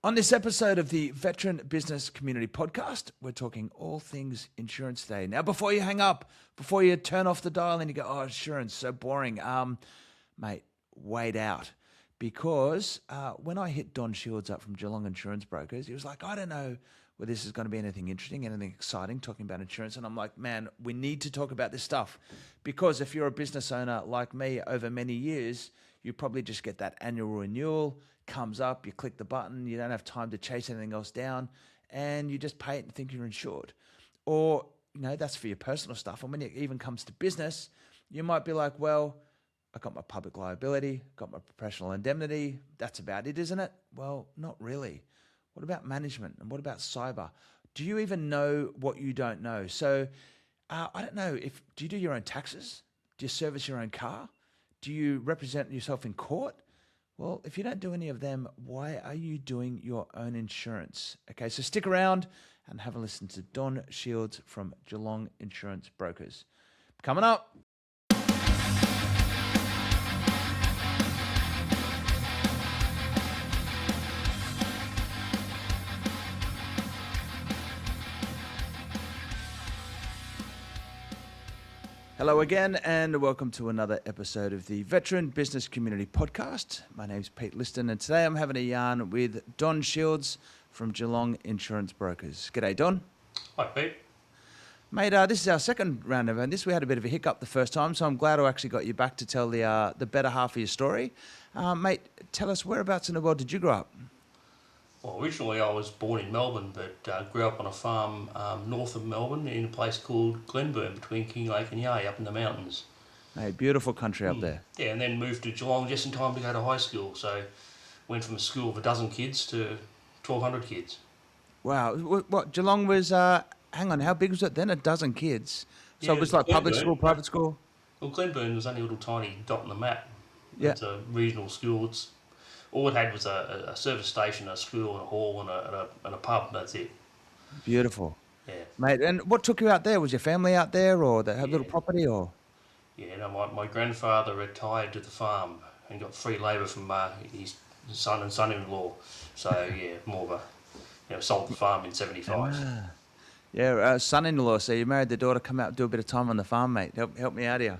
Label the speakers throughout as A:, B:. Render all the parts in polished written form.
A: On this episode of the Veteran Business Community Podcast, we're talking all things insurance today. Now, before you hang up, before you turn off the dial and you go, oh, insurance, so boring. Mate, wait out. Because when I hit Don Shields up from Geelong Insurance Brokers, he was like, I don't know whether this is going to be anything interesting, anything exciting, talking about insurance. And I'm like, man, we need to talk about this stuff. Because if you're a business owner like me over many years, you probably just get that annual renewal, comes up, you click the button, you don't have time to chase anything else down, and you just pay it and think you're insured. Or, that's for your personal stuff. And when it even comes to business, you might be like, well, I got my public liability, got my professional indemnity. That's about it, isn't it? Well, not really. What about management? And what about cyber? Do you even know what you don't know? So I don't know. Do you do your own taxes? Do you service your own car? Do you represent yourself in court? Well, if you don't do any of them, why are you doing your own insurance? Okay, so stick around and have a listen to Don Shields from Geelong Insurance Brokers. Coming up. Hello again, and welcome to another episode of the Veteran Business Community Podcast. My name's Pete Liston, and today I'm having a yarn with Don Shields from Geelong Insurance Brokers. G'day, Don.
B: Hi, Pete.
A: Mate, this is our second round of this. We had a bit of a hiccup the first time, so I'm glad I actually got you back to tell the better half of your story. Mate, tell us, whereabouts in the world did you grow up?
B: Well, originally I was born in Melbourne, but grew up on a farm north of Melbourne in a place called Glenburn, between Kinglake and Yea, up in the mountains.
A: Mate, beautiful country up there.
B: Yeah, and then moved to Geelong just in time to go to high school. So went from a school of 12 kids to 1,200 kids.
A: Wow. What, Geelong was, hang on, how big was it then? 12 kids? So
B: Yeah,
A: it was like
B: Glenburn.
A: public school, private school?
B: Well, Glenburn was only a little tiny dot on the map.
A: Yeah.
B: It's a regional school. All it had was a service station, a school, and a hall, and a pub. That's it.
A: Beautiful.
B: Yeah.
A: Mate, and what took you out there? Was your family out there, or they had a little property, or?
B: Yeah, no, my grandfather retired to the farm and got free labour from his son and son-in-law. So, yeah, more of a, sold the farm in 75.
A: Yeah, son-in-law. So you married the daughter, come out and do a bit of time on the farm, mate. Help me out here.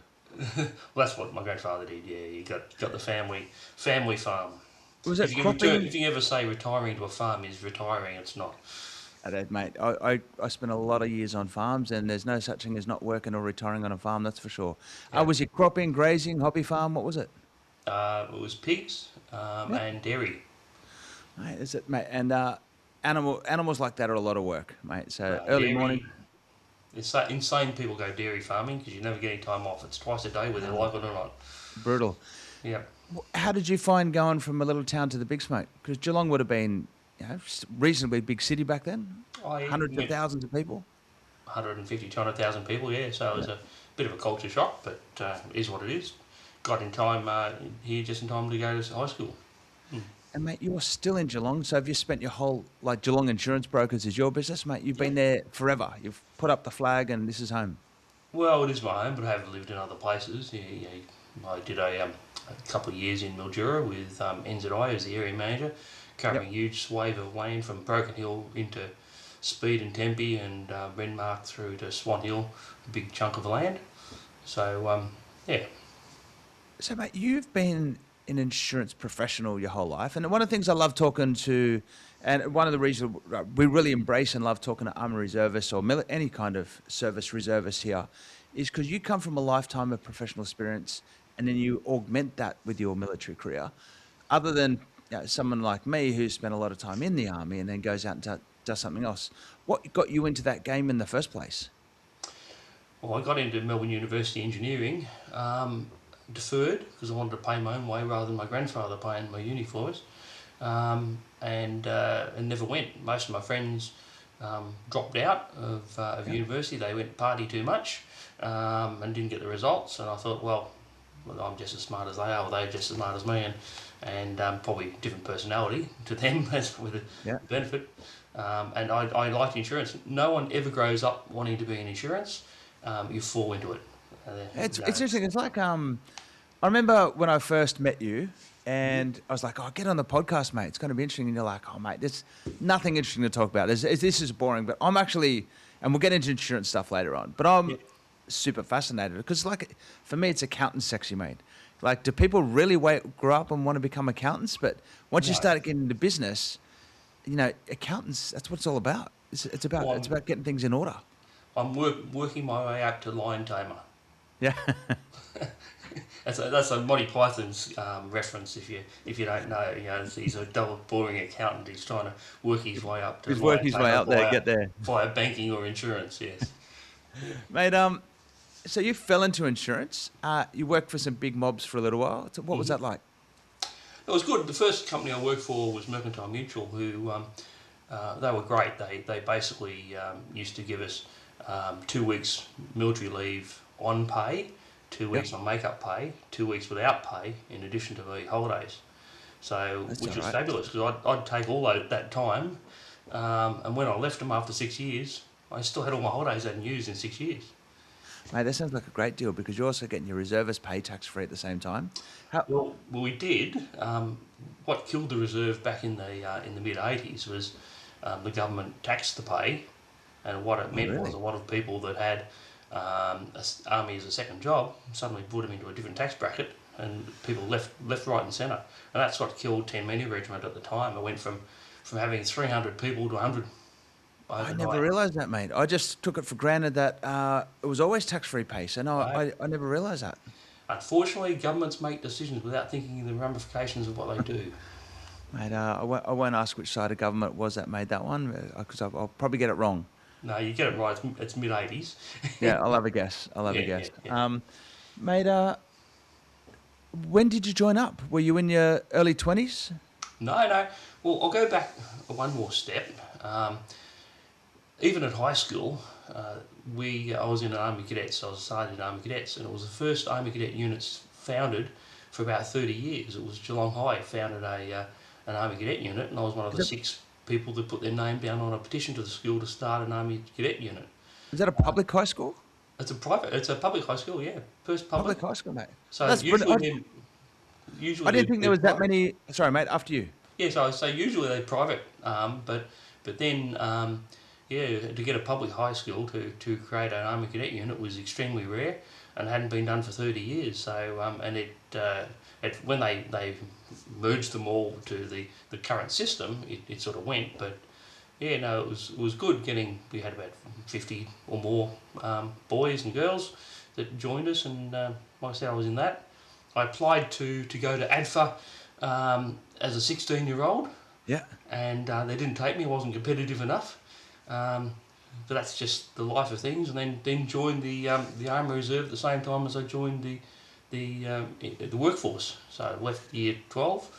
B: Well, that's what my grandfather did, yeah. He got the family farm.
A: Was it
B: if you ever say retiring to a farm is retiring, it's not.
A: I don't, mate. I spent a lot of years on farms, and there's no such thing as not working or retiring on a farm, that's for sure.
B: Yeah.
A: Was it cropping, grazing, hobby farm? What was it?
B: It was pigs and dairy.
A: Mate, is it, mate? And animals like that are a lot of work, mate. So early
B: dairy,
A: morning.
B: It's insane people go dairy farming because you never get any time off. It's twice a day whether they like it or not.
A: Brutal.
B: Yeah.
A: How did you find going from a little town to the big smoke? Because Geelong would have been, reasonably big city back then. Hundreds of thousands of people.
B: 150, 200,000 people, yeah. So it was a bit of a culture shock, but it is what it is. Got in time here just in time to go to high school.
A: And mate, you're still in Geelong, so have you spent your whole, Geelong Insurance Brokers is your business, mate? You've been there forever. You've put up the flag and this is home.
B: Well, it is my home, but I have lived in other places. Yeah, I did a couple of years in Mildura with NZI as the area manager, covering a huge swathe of land from Broken Hill into Speed and Tempe and Renmark through to Swan Hill, a big chunk of land. So, yeah.
A: So, mate, you've been an insurance professional your whole life, and one of the things I love talking to, and one of the reasons we really embrace and love talking to army reservists or any kind of service reservists here, is because you come from a lifetime of professional experience, and then you augment that with your military career. Other than someone like me who spent a lot of time in the army and then goes out and does something else, what got you into that game in the first place?
B: Well, I got into Melbourne University Engineering, deferred because I wanted to pay my own way rather than my grandfather paying my uni for us, and never went. Most of my friends dropped out of university. They went party too much and didn't get the results, and I thought, well, I'm just as smart as they are, or they're just as smart as me, and probably different personality to them. That's with the benefit. And I liked insurance. No one ever grows up wanting to be in insurance. You fall into it.
A: It's interesting. It's like I remember when I first met you, and I was like, "Oh, get on the podcast, mate. It's going to be interesting." And you're like, "Oh, mate, there's nothing interesting to talk about. This is boring." But I'm actually, and we'll get into insurance stuff later on. But
B: Yeah.
A: I'm super fascinated because, like, for me, it's accountant sexy, mate. Like, do people really grow up and want to become accountants? But once you
B: No.
A: start getting into business, accountants, that's what it's all about. It's about
B: Well,
A: it's about getting things in order.
B: I'm working my way up to lion tamer.
A: Yeah.
B: That's a Monty Python's reference. If you don't know, he's a double boring accountant. He's trying to work his way up to
A: He's working
B: lion
A: his way
B: tamer
A: up there, get there.
B: via banking or insurance. Yes.
A: Mate, so you fell into insurance. You worked for some big mobs for a little while. So what was that like?
B: It was good. The first company I worked for was Mercantile Mutual, who they were great. They basically used to give us 2 weeks military leave on pay, 2 weeks on make-up pay, 2 weeks without pay, in addition to the holidays. So,
A: That's
B: which
A: all
B: was
A: right.
B: fabulous because I'd take all that time, and when I left them after 6 years, I still had all my holidays I hadn't used in 6 years.
A: Mate, that sounds like a great deal because you're also getting your reservist pay tax-free at the same time. How?
B: Well, we did. What killed the reserve back in the mid '80s was the government taxed the pay, and what it meant
A: Really?
B: was a lot of people that had army as a second job suddenly put them into a different tax bracket, and people left, right, and centre, and that's what killed 10 Many Regiment at the time. It went from having 300 people to 100
A: I
B: overnight.
A: never realised that, mate. I just took it for granted that it was always tax-free pay. So no,
B: Right.
A: I never realised that.
B: Unfortunately, governments make decisions without thinking of the ramifications of what they do.
A: Mate, I won't ask which side of government was that made that one because I'll probably get it wrong.
B: No, you get it right. It's mid '80s.
A: Yeah, I'll have a guess.
B: Yeah, yeah.
A: Mate, when did you join up? Were you in your early 20s?
B: No. Well, I'll go back one more step. Even at high school, I was in an Army Cadets. I was sergeant in Army Cadets, and it was the first Army Cadet units founded for about 30 years. It was Geelong High founded an Army Cadet unit, and I was one of the 6 people that put their name down on a petition to the school to start an Army Cadet unit.
A: Is that a public high school?
B: It's a public high school, yeah, first public.
A: Public high school, mate.
B: So
A: That's brilliant.
B: usually
A: I didn't think there was that
B: private.
A: many. Sorry, mate. After you.
B: Yeah, so usually they're private, but then to get a public high school to create an Army Cadet unit was extremely rare and hadn't been done for 30 years. So and it when they merged them all to the current system, it sort of went. But yeah, no, it was good getting. We had about 50 or more boys and girls that joined us, and like I said, I was in that. I applied to go to ADFA as a 16-year-old,
A: Yeah.
B: and they didn't take me. I wasn't competitive enough, but that's just the life of things. And then joined the Army Reserve at the same time as I joined the workforce. So I left year 12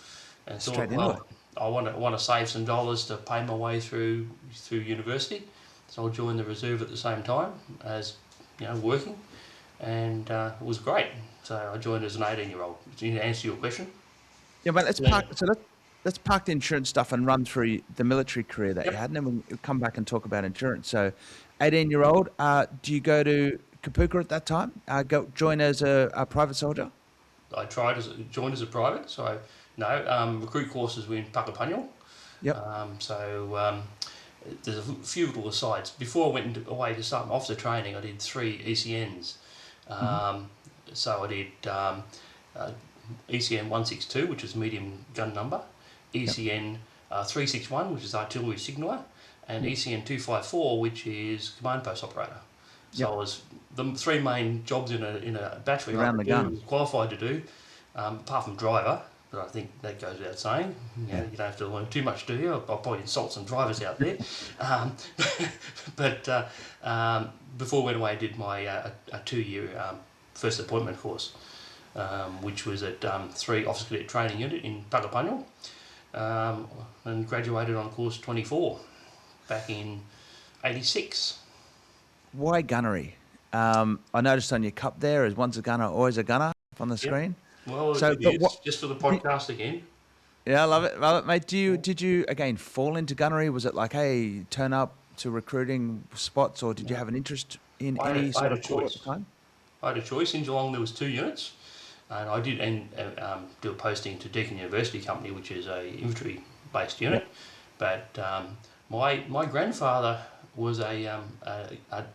B: and
A: Straight
B: thought,
A: into
B: well, I want to save some dollars to pay my way through university. So I'll join the reserve at the same time as working, and it was great. So I joined as an 18-year-old. To answer your question.
A: Yeah, but let's
B: Yeah.
A: park. So let's park the insurance stuff and run through the military career that
B: Yep.
A: you had, and then we'll come back and talk about insurance. So, 18-year-old. Do you go to Kapuka at that time? Go join as a private soldier.
B: I joined as a private, so no recruit courses were in Puckapunyal.
A: Yep.
B: There's a few little asides. Before I went away to start my officer training, I did 3 ECNs. So I did ECN 162, which is medium gun number, ECN 361, which is artillery signaller, and ECN 254, which is command post operator. So I was the 3 main jobs in a battery
A: Around the gun.
B: was qualified to do, apart from driver. But I think that goes without saying. You don't have to learn too much, do you? I'll probably insult some drivers out there. But before I went away, I did my a 2-year first appointment course, which was at 3 Officer Cadet Training Unit in Puckapunyal, and graduated on course 24 back in '86.
A: Why gunnery? I noticed on your cup there is once a gunner, always a gunner on the screen.
B: Well,
A: So,
B: it
A: but
B: is, just for the podcast again.
A: Yeah, I love it, mate. Did you again fall into gunnery? Was it like, hey, turn up to recruiting spots, or did you have an interest in
B: I
A: any
B: had
A: sort
B: a
A: of corps at
B: choice.
A: the time?
B: I had a choice. In Geelong, there was 2 units. And I did do a posting to Deakin University Company, which is a infantry-based unit.
A: Yep.
B: But my grandfather was a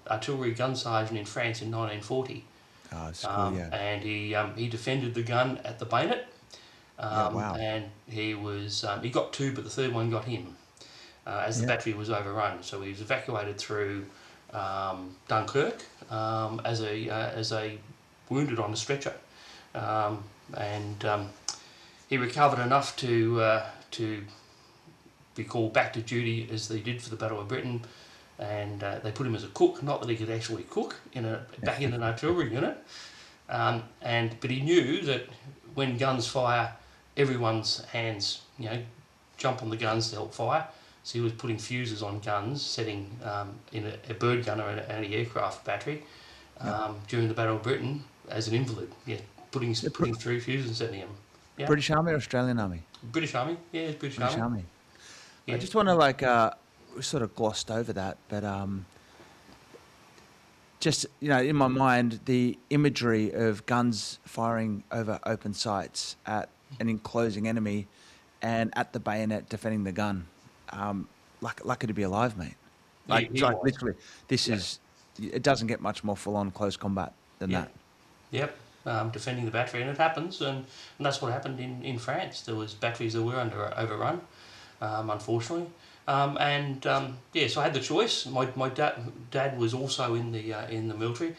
B: artillery gun sergeant in France in 1940.
A: Oh, it's cool, yeah.
B: And he defended the gun at the bayonet.
A: Yeah, wow.
B: And he got two, but the third one got him as the battery was overrun. So he was evacuated through Dunkirk as a wounded on a stretcher, and he recovered enough to be called back to duty as they did for the Battle of Britain, and they put him as a cook. Not that he could actually cook back in an artillery unit, but he knew that when guns fire, everyone's hands jump on the guns to help fire. So he was putting fuses on guns, setting in a bird gun or an anti-aircraft battery during the Battle of Britain as an invalid. Yeah, putting through fuses and setting them. Yeah.
A: British Army or Australian Army?
B: British Army. Yeah, it's British Army. Yeah.
A: I just want to we sort of glossed over that, but just in my mind, the imagery of guns firing over open sights at an enclosing enemy, and at the bayonet defending the gun. Lucky to be alive, mate. Literally, it doesn't get much more full-on close combat than that.
B: Yep, defending the battery, and it happens, and that's what happened in France. There was batteries that were overrun, unfortunately. So I had the choice. My dad was also in the military.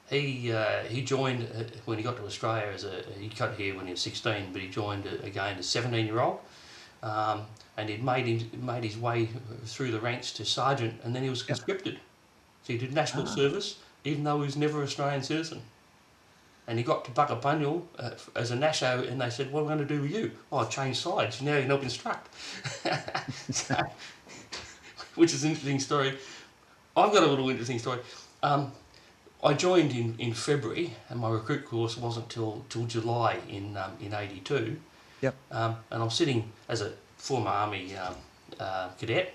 B: He joined when he got to Australia he got here when he was 16, but he joined again as a 17-year-old. And he'd made his way through the ranks to sergeant, and then he was conscripted. So he did national service, even though he was never an Australian citizen. And he got to Buckabunyal as a Nasho, and they said, "What are we going to do with you?" "Oh, change sides. Now you can help instruct." Which is an interesting story. I've got a little interesting story. I joined in February, and my recruit course wasn't till July in '82.
A: Yep.
B: And I'm sitting as a former Army cadet,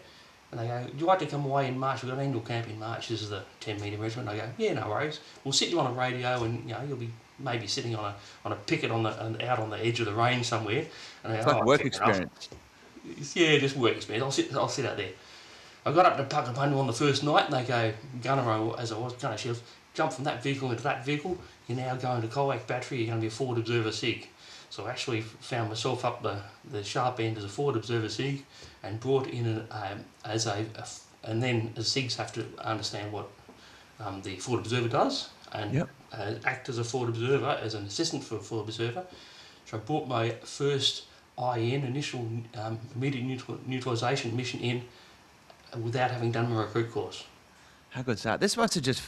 B: and they go, "Would you like to come away in March? We've got an annual camp in March. This is the 10-metre regiment." I go, "Yeah, no worries. We'll sit you on a radio, and you'll be maybe sitting on a picket out on the edge of the range somewhere." And I go,
A: it's like work experience.
B: Yeah, just work experience. I'll sit out there. I got up to Puckabunyal on the first night, and they go, "Gunner, as I was, Gunner Shields, jump from that vehicle into that vehicle. You're now going to Colwack Battery. You're going to be a forward observer SIG." So I actually found myself up the sharp end as a forward observer SIG, and brought in and then as SIGs have to understand what the forward observer does, and act as a forward observer, as an assistant for a forward observer. So I brought my first initial immediate neutralisation mission in without having done my recruit course.
A: How good's that? This must have just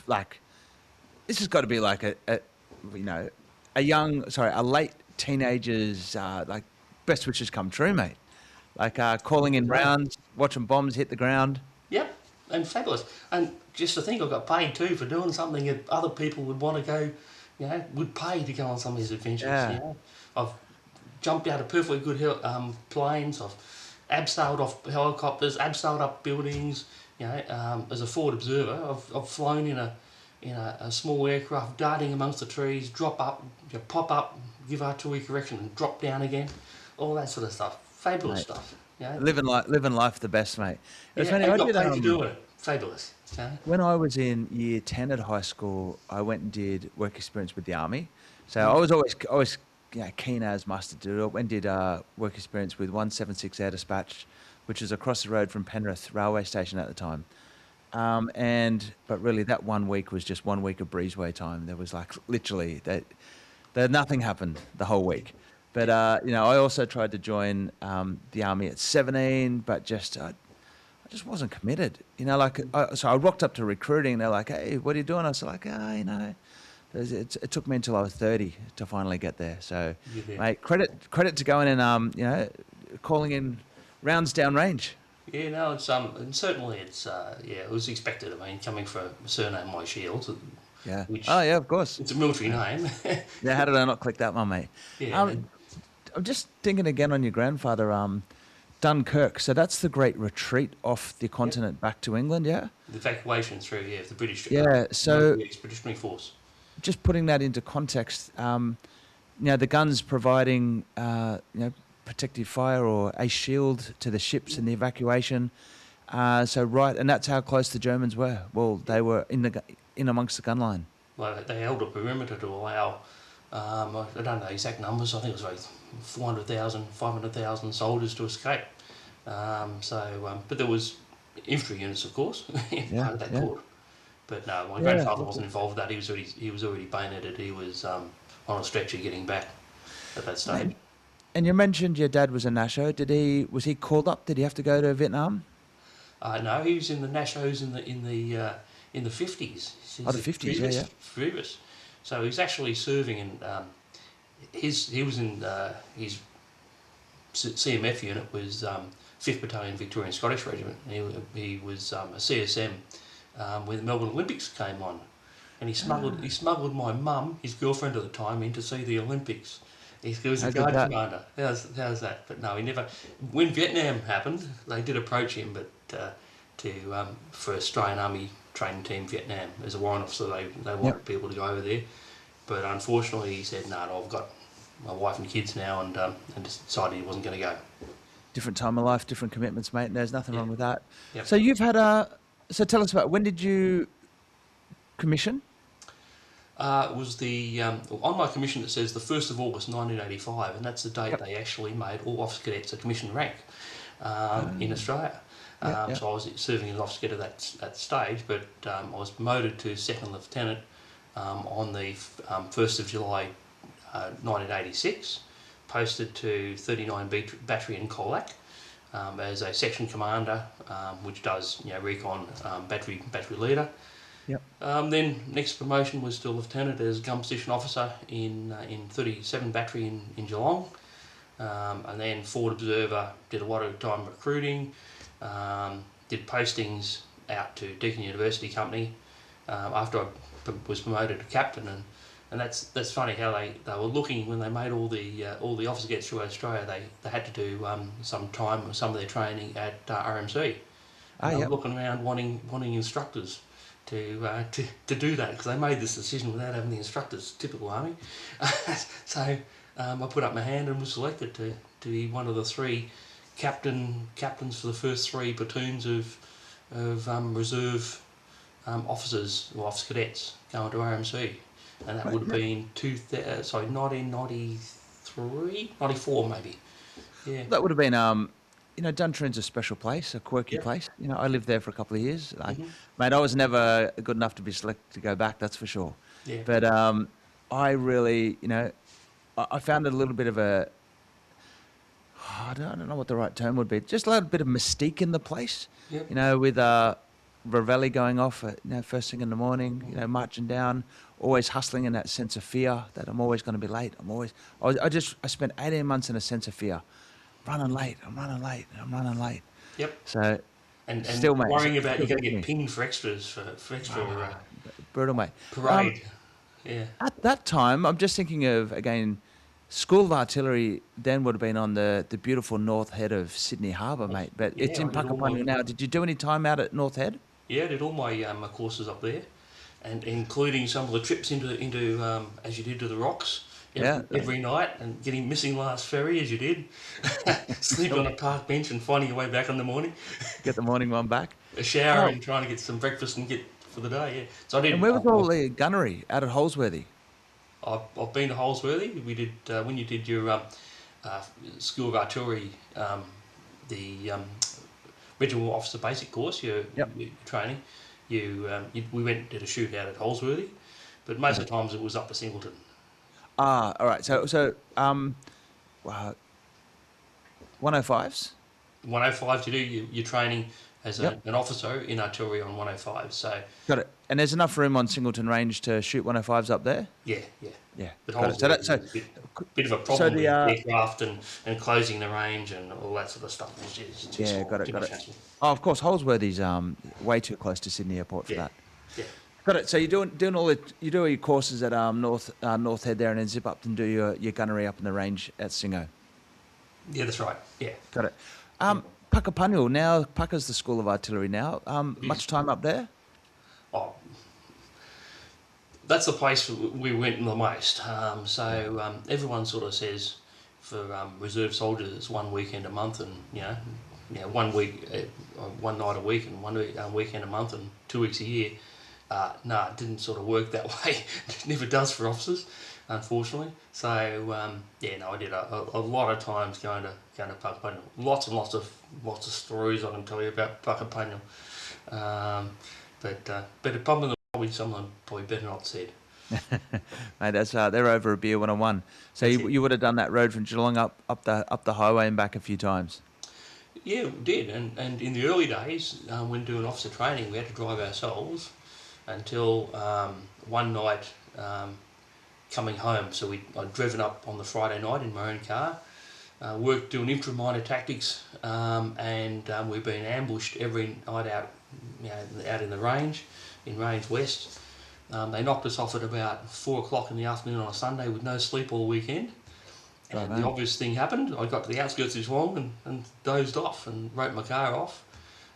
A: this has got to be like a late teenager's best wishes come true, mate. Calling in rounds, watching bombs hit the ground.
B: Yep, and fabulous. And just to think, I got paid too for doing something that other people would want to go, would pay to go on some of these adventures.
A: Yeah.
B: I've jumped out of perfectly good planes. I've abseiled off helicopters, abseiled up buildings. As a forward observer, I've flown in a small aircraft, darting amongst the trees, drop up, pop up, give artillery correction, and drop down again. All that sort of stuff. Fabulous stuff.
A: Living life the best, mate.
B: It's funny, I got paid to do it. Fabulous.
A: When I was in year 10 at high school, I went and did work experience with the Army. So I was always keen as mustard to do it. Went and did work experience with 176 Air Dispatch, which was across the road from Penrith railway station at the time. But really that 1 week was just 1 week of breezeway time. There was literally nothing happened the whole week. But I also tried to join the Army at 17, but I just wasn't committed. So I rocked up to recruiting, and they're like, "Hey, what are you doing?" I was like, it took me until I was 30 to finally get there. So, mate, credit to going and calling in rounds down range.
B: Yeah, no, it's and certainly it was expected. I mean, coming from a surname like Shields.
A: Yeah.
B: Which,
A: of course.
B: It's a military name.
A: Yeah, how did I not click that one, mate?
B: Yeah.
A: I'm just thinking again on your grandfather, Dunkirk. So that's the great retreat off the continent back to England, yeah?
B: The evacuation through, the British.
A: Yeah, so
B: Expeditionary Force.
A: Just putting that into context, the guns providing, protective fire or a shield to the ships in the evacuation. And that's how close the Germans were. Well, they were in amongst the gun line.
B: Well, they held a perimeter to allow, I don't know the exact numbers, I think it was like 400,000, 500,000 soldiers to escape. But there was infantry units, of course, part of that court. But no, my grandfather wasn't involved with that. He was already bayoneted. He was on a stretcher getting back at that stage.
A: And you mentioned your dad was a Nasho. Was he called up? Did he have to go to Vietnam?
B: No, he was in the Nashos in the 50s.
A: Oh, the 50s,
B: Previous. So he was actually serving in he was in his CMF unit was 5th Battalion Victorian Scottish Regiment. He was a CSM when the Melbourne Olympics came on, and he smuggled my mum, his girlfriend at the time, in to see the Olympics. He was a guard commander. How's that? But no, he never. When Vietnam happened, they did approach him, but for Australian Army training team Vietnam as a warrant officer, they wanted people to go over there. But unfortunately, he said, "No, I've got my wife and kids now," and decided he wasn't going to go.
A: Different time of life, different commitments, mate. And there's nothing wrong with that.
B: Yep.
A: So you've had So tell us about when did you commission?
B: It was on my commission it says the 1st of August 1985, and that's the date they actually made all officer cadets a commissioned rank in Australia. So I was serving as officer cadet at that stage, but I was promoted to second lieutenant on the 1st of July 1986, posted to 39 Battery in Colac as a section commander, which does recon battery leader.
A: Yep.
B: Then next promotion was to lieutenant as gun position officer in 37 Battery in Geelong, and then forward observer. Did a lot of time recruiting. Did postings out to Deakin University Company after I was promoted to captain, and that's funny how they were looking when they made all the officer cadets through Australia. They had to do some of their training at RMC. They were looking around wanting instructors to do that, because they made this decision without having the instructors. Typical Army. So I put up my hand and was selected to be one of the 3 captains for the first 3 platoons of reserve officers or officer cadets going to RMC, and that would have been 1993, 94 maybe. Yeah.
A: That would have been Duntroon's a special place, a quirky place. I lived there for a couple of years. Mate, I was never good enough to be selected to go back, that's for sure.
B: Yeah.
A: But I really, I found it a little bit of I don't know what the right term would be. Just a little bit of mystique in the place.
B: Yep.
A: With Revelli going off at first thing in the morning, marching down, always hustling in that sense of fear that I'm always going to be late. I spent 18 months in a sense of fear. I'm running late.
B: Yep.
A: So,
B: and
A: still, mate,
B: worrying about you're going to get pinged for extras for extra
A: brutal, mate.
B: Parade.
A: At that time, I'm just thinking of, again, School of Artillery then would have been on the beautiful North Head of Sydney Harbour, mate. But it's in Puckapunny now. Did you do any time out at North Head?
B: Yeah, I did all my courses up there, and including some of the trips into as you did to the rocks. Every night, and missing last ferry as you did, sleep on a park bench and finding your way back in the morning.
A: Get the morning one back.
B: A shower and trying to get some breakfast and get for the day. Yeah. So I did.
A: And where was all the gunnery? Out at Holsworthy.
B: I've been to Holsworthy. We did when you did your School of Artillery, the Regimental Officer Basic course, your training. We went and did a shoot out at Holsworthy, but most of the times it was up to Singleton.
A: All right. So 105s?
B: 105 to do your training as an officer in artillery on 105. So
A: got it. And there's enough room on Singleton Range to shoot 105s up there?
B: Yeah. But
A: so
B: a bit of a problem with aircraft and closing the range and all that sort of stuff. It's too
A: got it.
B: hassle.
A: Oh, of course, Holsworthy's way too close to Sydney Airport for that.
B: Yeah.
A: Got it. So you're doing all your courses at North Head there, and then zip up and do your gunnery up in the range at Singo.
B: Yeah, that's right. Yeah.
A: Got it. Puckapunny, now Pucka's the School of Artillery now. Much time up there?
B: Oh, That's the place we went the most. Everyone sort of says for reserve soldiers it's 1 weekend a month, and 1 week, 1 night a week, and 1 weekend a month, and 2 weeks a year. No, it didn't sort of work that way. It never does for officers, unfortunately. So I did a lot of times going to Puckapunyal. Lots and lots of stories I can tell you about Puckapunyal. But probably someone probably better not said.
A: Mate, that's they're over a beer 101. So you would have done that road from Geelong up the highway and back a few times.
B: Yeah, we did. And in the early days, when doing officer training, we had to drive ourselves until one night coming home. So I'd driven up on the Friday night in my own car, worked doing intra-minor tactics, and we've been ambushed every night out in the range, in Range West. They knocked us off at about 4 o'clock in the afternoon on a Sunday with no sleep all weekend. And the obvious thing happened. I got to the outskirts of Geelong and dozed off and wrote my car off.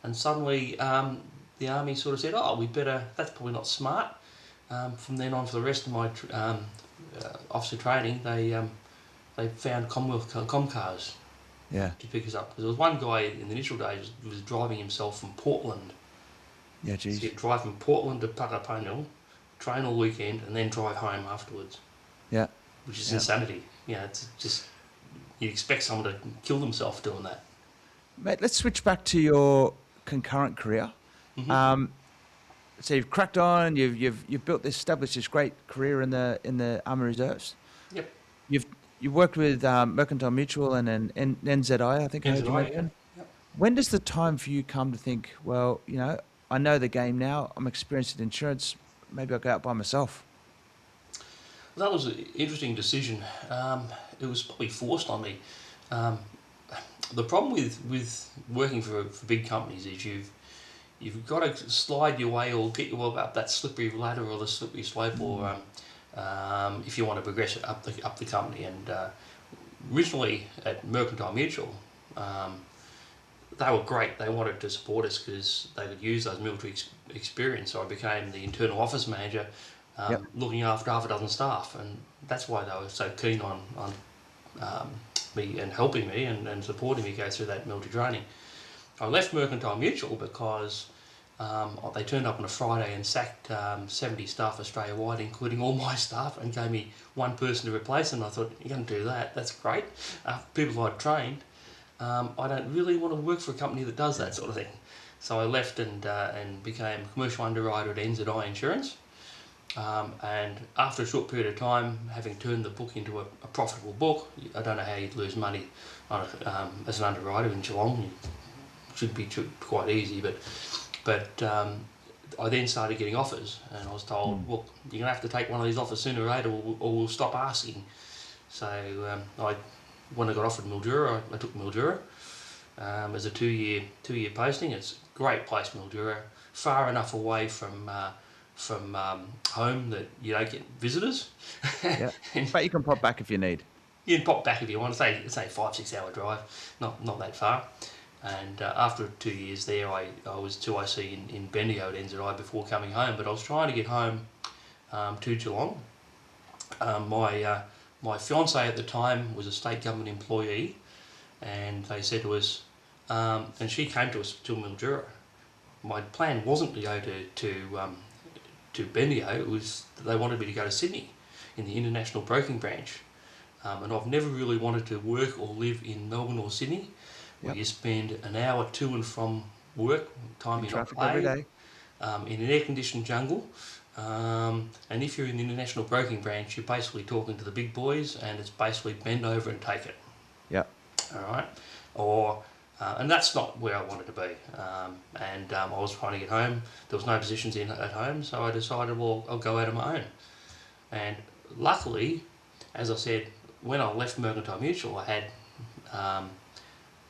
B: And suddenly the army sort of said, that's probably not smart. From then on, for the rest of my officer training, they found Commonwealth com cars to pick us up. Because there was one guy in the initial days who was driving himself from Portland.
A: Yeah, geez.
B: So he'd drive from Portland to Puckapunyal, train all weekend, and then drive home afterwards.
A: Yeah.
B: Which is insanity. It's just, you expect someone to kill themselves doing that.
A: Mate, let's switch back to your concurrent career. Mm-hmm. So you've cracked on. You've established this great career in the Army Reserves.
B: Yep.
A: You've worked with Mercantile Mutual and NZI, I think.
B: NZI, yeah. Yep.
A: When does the time for you come to think, well, I know the game now. I'm experienced in insurance. Maybe I'll go out by myself.
B: Well, that was an interesting decision. It was probably forced on me. The problem with working for big companies is you've got to slide your way or get your way up that slippery ladder or the slippery slope, or if you want to progress up the company. And originally at Mercantile Mutual, they were great. They wanted to support us because they could use those military experience. So I became the internal office manager, looking after half a dozen staff, and that's why they were so keen on me and helping me and supporting me go through that military training. I left Mercantile Mutual because they turned up on a Friday and sacked 70 staff Australia-wide, including all my staff, and gave me one person to replace them. I thought, you're going to do that? That's great. People I'd trained. I don't really want to work for a company that does that sort of thing. So I left and became a commercial underwriter at NZI Insurance. And after a short period of time, having turned the book into a profitable book, I don't know how you'd lose money on as an underwriter in Geelong. It should be quite easy, but I then started getting offers, and I was told, well, you're going to have to take one of these offers sooner or later, or we'll stop asking. So when I got offered Mildura, I took Mildura as a two-year posting. It's a great place, Mildura, far enough away from home that you don't get visitors.
A: Yeah. But you can pop back if you need.
B: You can pop back if you want. It's a 5-6 hour drive, not that far. And after 2 years there, I was 2IC in Bendigo at NZI before coming home. But I was trying to get home to Geelong. My fiancée at the time was a state government employee, and they said to us, and she came to us to Mildura. My plan wasn't to go to Bendigo. It was they wanted me to go to Sydney in the international broking branch, and I've never really wanted to work or live in Melbourne or Sydney, where you spend an hour to and from work, time you're not paid,
A: every day,
B: in an air-conditioned jungle. And if you're in the international broking branch, you're basically talking to the big boys, and it's basically bend over and take it.
A: Yeah.
B: All right. And that's not where I wanted to be. I was trying to get home. There was no positions at home, so I decided, well, I'll go out on my own. And luckily, as I said, when I left Mercantile Mutual, I had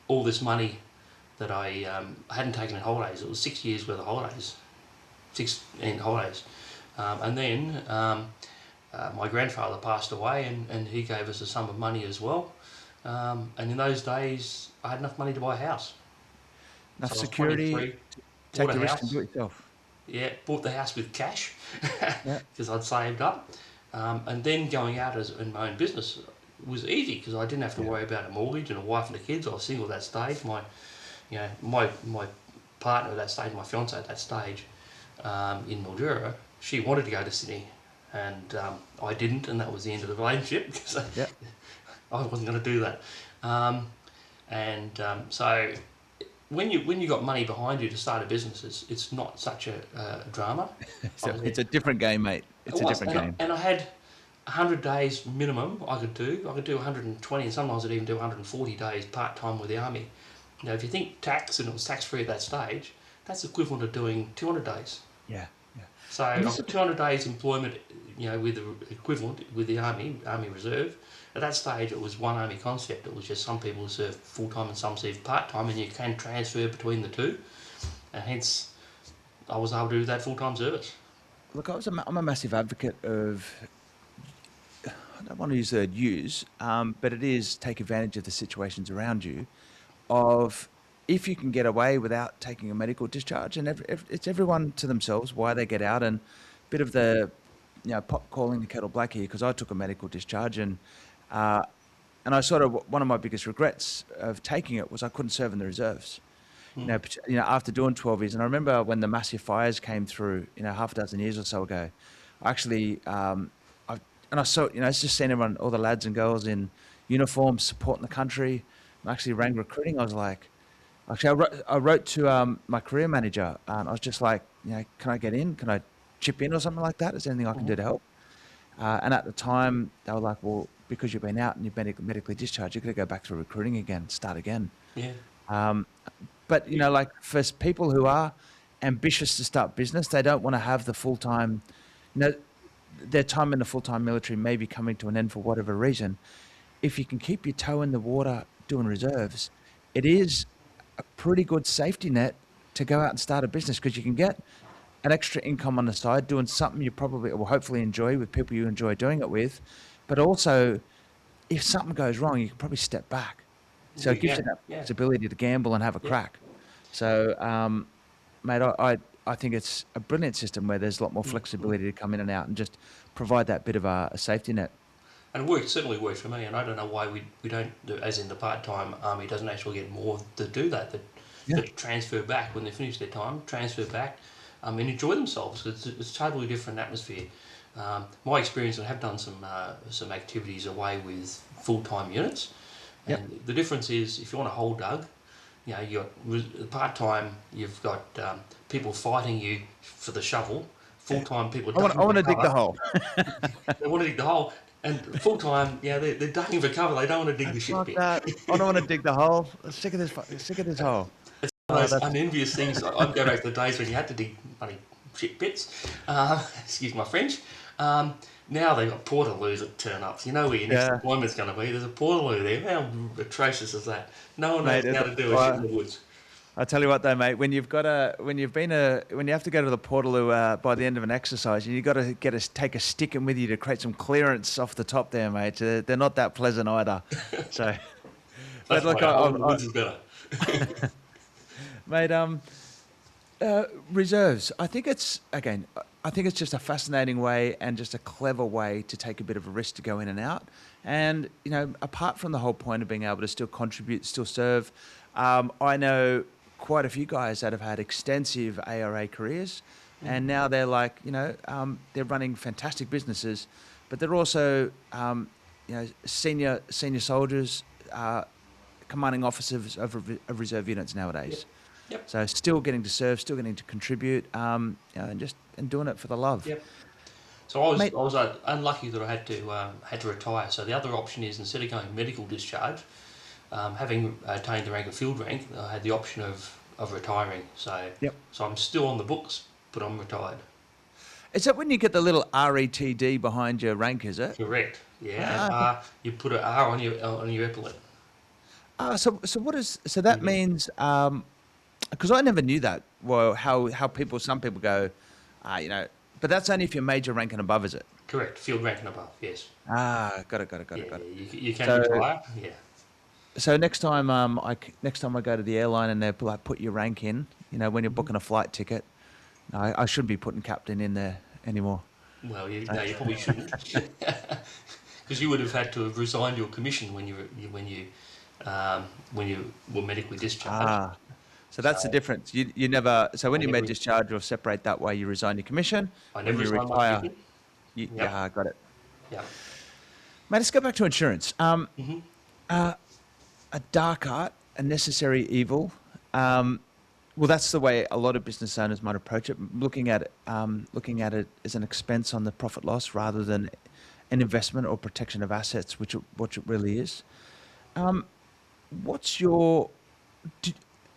B: all this money that I hadn't taken in holidays. It was 6 years worth of holidays, 6 holidays. And then my grandfather passed away, and he gave us a sum of money as well. And in those days, I had enough money to buy a house.
A: Enough security, take the risk and do it yourself.
B: Yeah, bought the house with cash
A: Yeah.
B: because I'd saved up. And then going out in my own business was easy because I didn't have to worry about a mortgage and a wife and the kids. I was single at that stage. My partner at that stage, my fiance at that stage, in Mildura, she wanted to go to Sydney, and I didn't, and that was the end of the relationship because
A: Yeah.
B: I wasn't going to do that. So when you got money behind you to start a business, it's not such a drama.
A: So it's a different game, mate. It's a different game.
B: And I had 100 days minimum I could do. I could do 120, and sometimes I'd even do 140 days part-time with the Army. Now, if you think tax, and it was tax-free at that stage, that's equivalent of doing 200 days.
A: Yeah. Yeah.
B: So I've got 200 days employment, with the equivalent with the Army Reserve. At that stage, it was one Army concept. It was just some people serve full-time and some serve part-time, and you can transfer between the two. And hence, I was able to do that full-time service.
A: Look, I'm a massive advocate of, I don't want to use the word use, but it is take advantage of the situations around you of if you can get away without taking a medical discharge, and it's everyone to themselves why they get out, and a bit of the, pot calling the kettle black here, because I took a medical discharge, and I sort of, one of my biggest regrets of taking it was I couldn't serve in the reserves. After doing 12 years, and I remember when the massive fires came through, half a dozen years or so ago, I actually, I saw, it's just seeing everyone, all the lads and girls in uniform supporting the country. I actually rang recruiting. I was like, I wrote to my career manager, and I was just like, can I get in? Can I chip in or something like that? Is there anything I can do to help? And at the time, they were like, well, because you've been out and you've been medically discharged, you're going to go back to recruiting again, start again.
B: Yeah.
A: But, like for people who are ambitious to start business, they don't want to have the full-time, their time in the full-time military may be coming to an end for whatever reason. If you can keep your toe in the water doing reserves, it is a pretty good safety net to go out and start a business, because you can get an extra income on the side doing something you probably or hopefully enjoy with people you enjoy doing it with. But also, if something goes wrong, you can probably step back. So it gives you that flexibility to gamble and have a crack. So, mate, I think it's a brilliant system where there's a lot more flexibility to come in and out and just provide that bit of a safety net.
B: And certainly works for me, and I don't know why we don't, as in the part-time Army doesn't actually get more to do that transfer back when they finish their time, transfer back and enjoy themselves. It's a totally different atmosphere. My experience, I have done some activities away with full-time units, and the difference is if you want a hole dug, you got part-time, you've got people fighting you for the shovel. Full-time people.
A: I want to dig the hole.
B: They want to dig the hole. And full-time, they're digging for cover. They don't want to dig the shit pit.
A: I don't want to dig the hole. Sick of this hole.
B: It's one of those unenvious things. I'd go back to the days when you had to dig bloody shit pits. Excuse my French. Now they've got portaloos that turn up. So you know where your next deployment's going to be. There's a portaloo there. How atrocious is that? No one knows how to do a shit in the woods.
A: I tell you what, though, mate. When you have to go to the portaloo by the end of an exercise, and you've got to take a stick in with you to create some clearance off the top there, mate. They're not that pleasant either. So,
B: but look, the woods is better,
A: mate. Reserves. I think it's just a fascinating way and just a clever way to take a bit of a risk to go in and out. And apart from the whole point of being able to still contribute, still serve, I know quite a few guys that have had extensive ARA careers, and now they're like, they're running fantastic businesses, but they're also, senior soldiers, commanding officers of reserve units nowadays.
B: Yep.
A: So still getting to serve, still getting to contribute, and doing it for the love.
B: Yep. So I was unlucky that I had to retire. So the other option is, instead of going medical discharge, having attained the rank of field rank, I had the option of retiring. So so I'm still on the books, but I'm retired.
A: Is that when you get the little RETD behind your rank, is it?
B: Correct. Yeah. And you put an R on your epaulet.
A: So that means, because I never knew that. Well, how some people go, but that's only if you're major rank and above, is it?
B: Correct. Field rank and above. Yes.
A: Got it.
B: You can retire. Yeah.
A: So next time I go to the airline and they put your rank in, when you're booking a flight ticket, I shouldn't be putting captain in there anymore.
B: Well, no, you probably shouldn't, because you would have had to have resigned your commission when you were medically discharged.
A: Ah, so that's the
B: So
A: difference. You never. So when
B: I
A: you
B: never,
A: made discharge or separate that way, you resign your commission.
B: I
A: When
B: never
A: you
B: resigned my
A: retire,
B: commission. Yep,
A: yeah, got it.
B: yep.
A: Mate, let's go back to insurance.
B: hmm
A: A dark art, a necessary evil. Well, that's the way a lot of business owners might approach it, looking at it as an expense on the profit loss rather than an investment or protection of assets, which it really is. What's your? Do,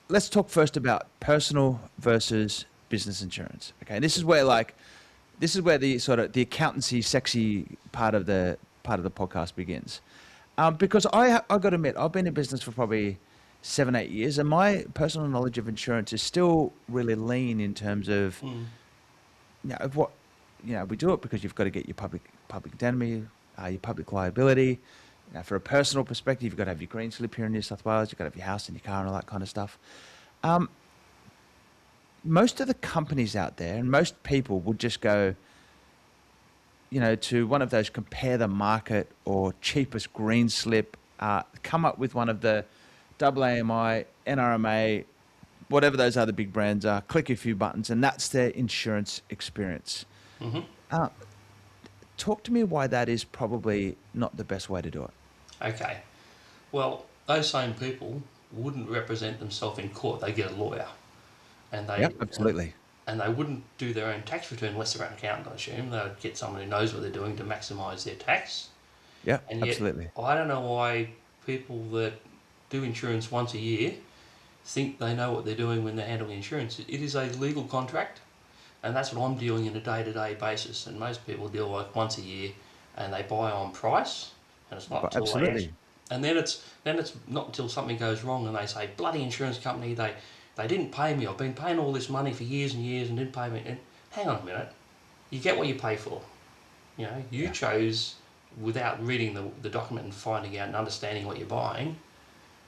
A: let's talk first about personal versus business insurance. Okay, and this is where the sort of the accountancy sexy part of the podcast begins. Because I got to admit, I've been in business for probably 7 8 years, and my personal knowledge of insurance is still really lean in terms of
B: Mm.
A: of what we do it because you've got to get your public indemnity, your public liability. For a personal perspective, you've got to have your green slip here in New South Wales. You've got to have your house and your car and all that kind of stuff. Um, Most of the companies out there and most people would just go, to one of those compare the market or cheapest green slip, come up with one of the AAMI, NRMA, whatever those other big brands are, click a few buttons, and that's their insurance experience.
B: hmm
A: Uh, Talk to me why that is probably not the best way to do it.
B: Okay. Well, those same people wouldn't represent themselves in court. They get a lawyer, and
A: Yep, absolutely.
B: and they wouldn't do their own tax return unless they're an accountant. I assume they'd get someone who knows what they're doing to maximise their tax.
A: Yeah,
B: And yet,
A: absolutely.
B: I don't know why people that do insurance once a year think they know what they're doing when they're handling insurance. It is a legal contract, and that's what I'm dealing in a day-to-day basis. And most people deal like once a year, and they buy on price, and it's not
A: But
B: until they
A: absolutely.
B: and then it's not until something goes wrong, and they say, "Bloody insurance company, they didn't pay me. I've been paying all this money for years and years and didn't pay me." And hang on a minute, you get what you pay for. You
A: Yeah.
B: chose without reading the document and finding out and understanding what you're buying,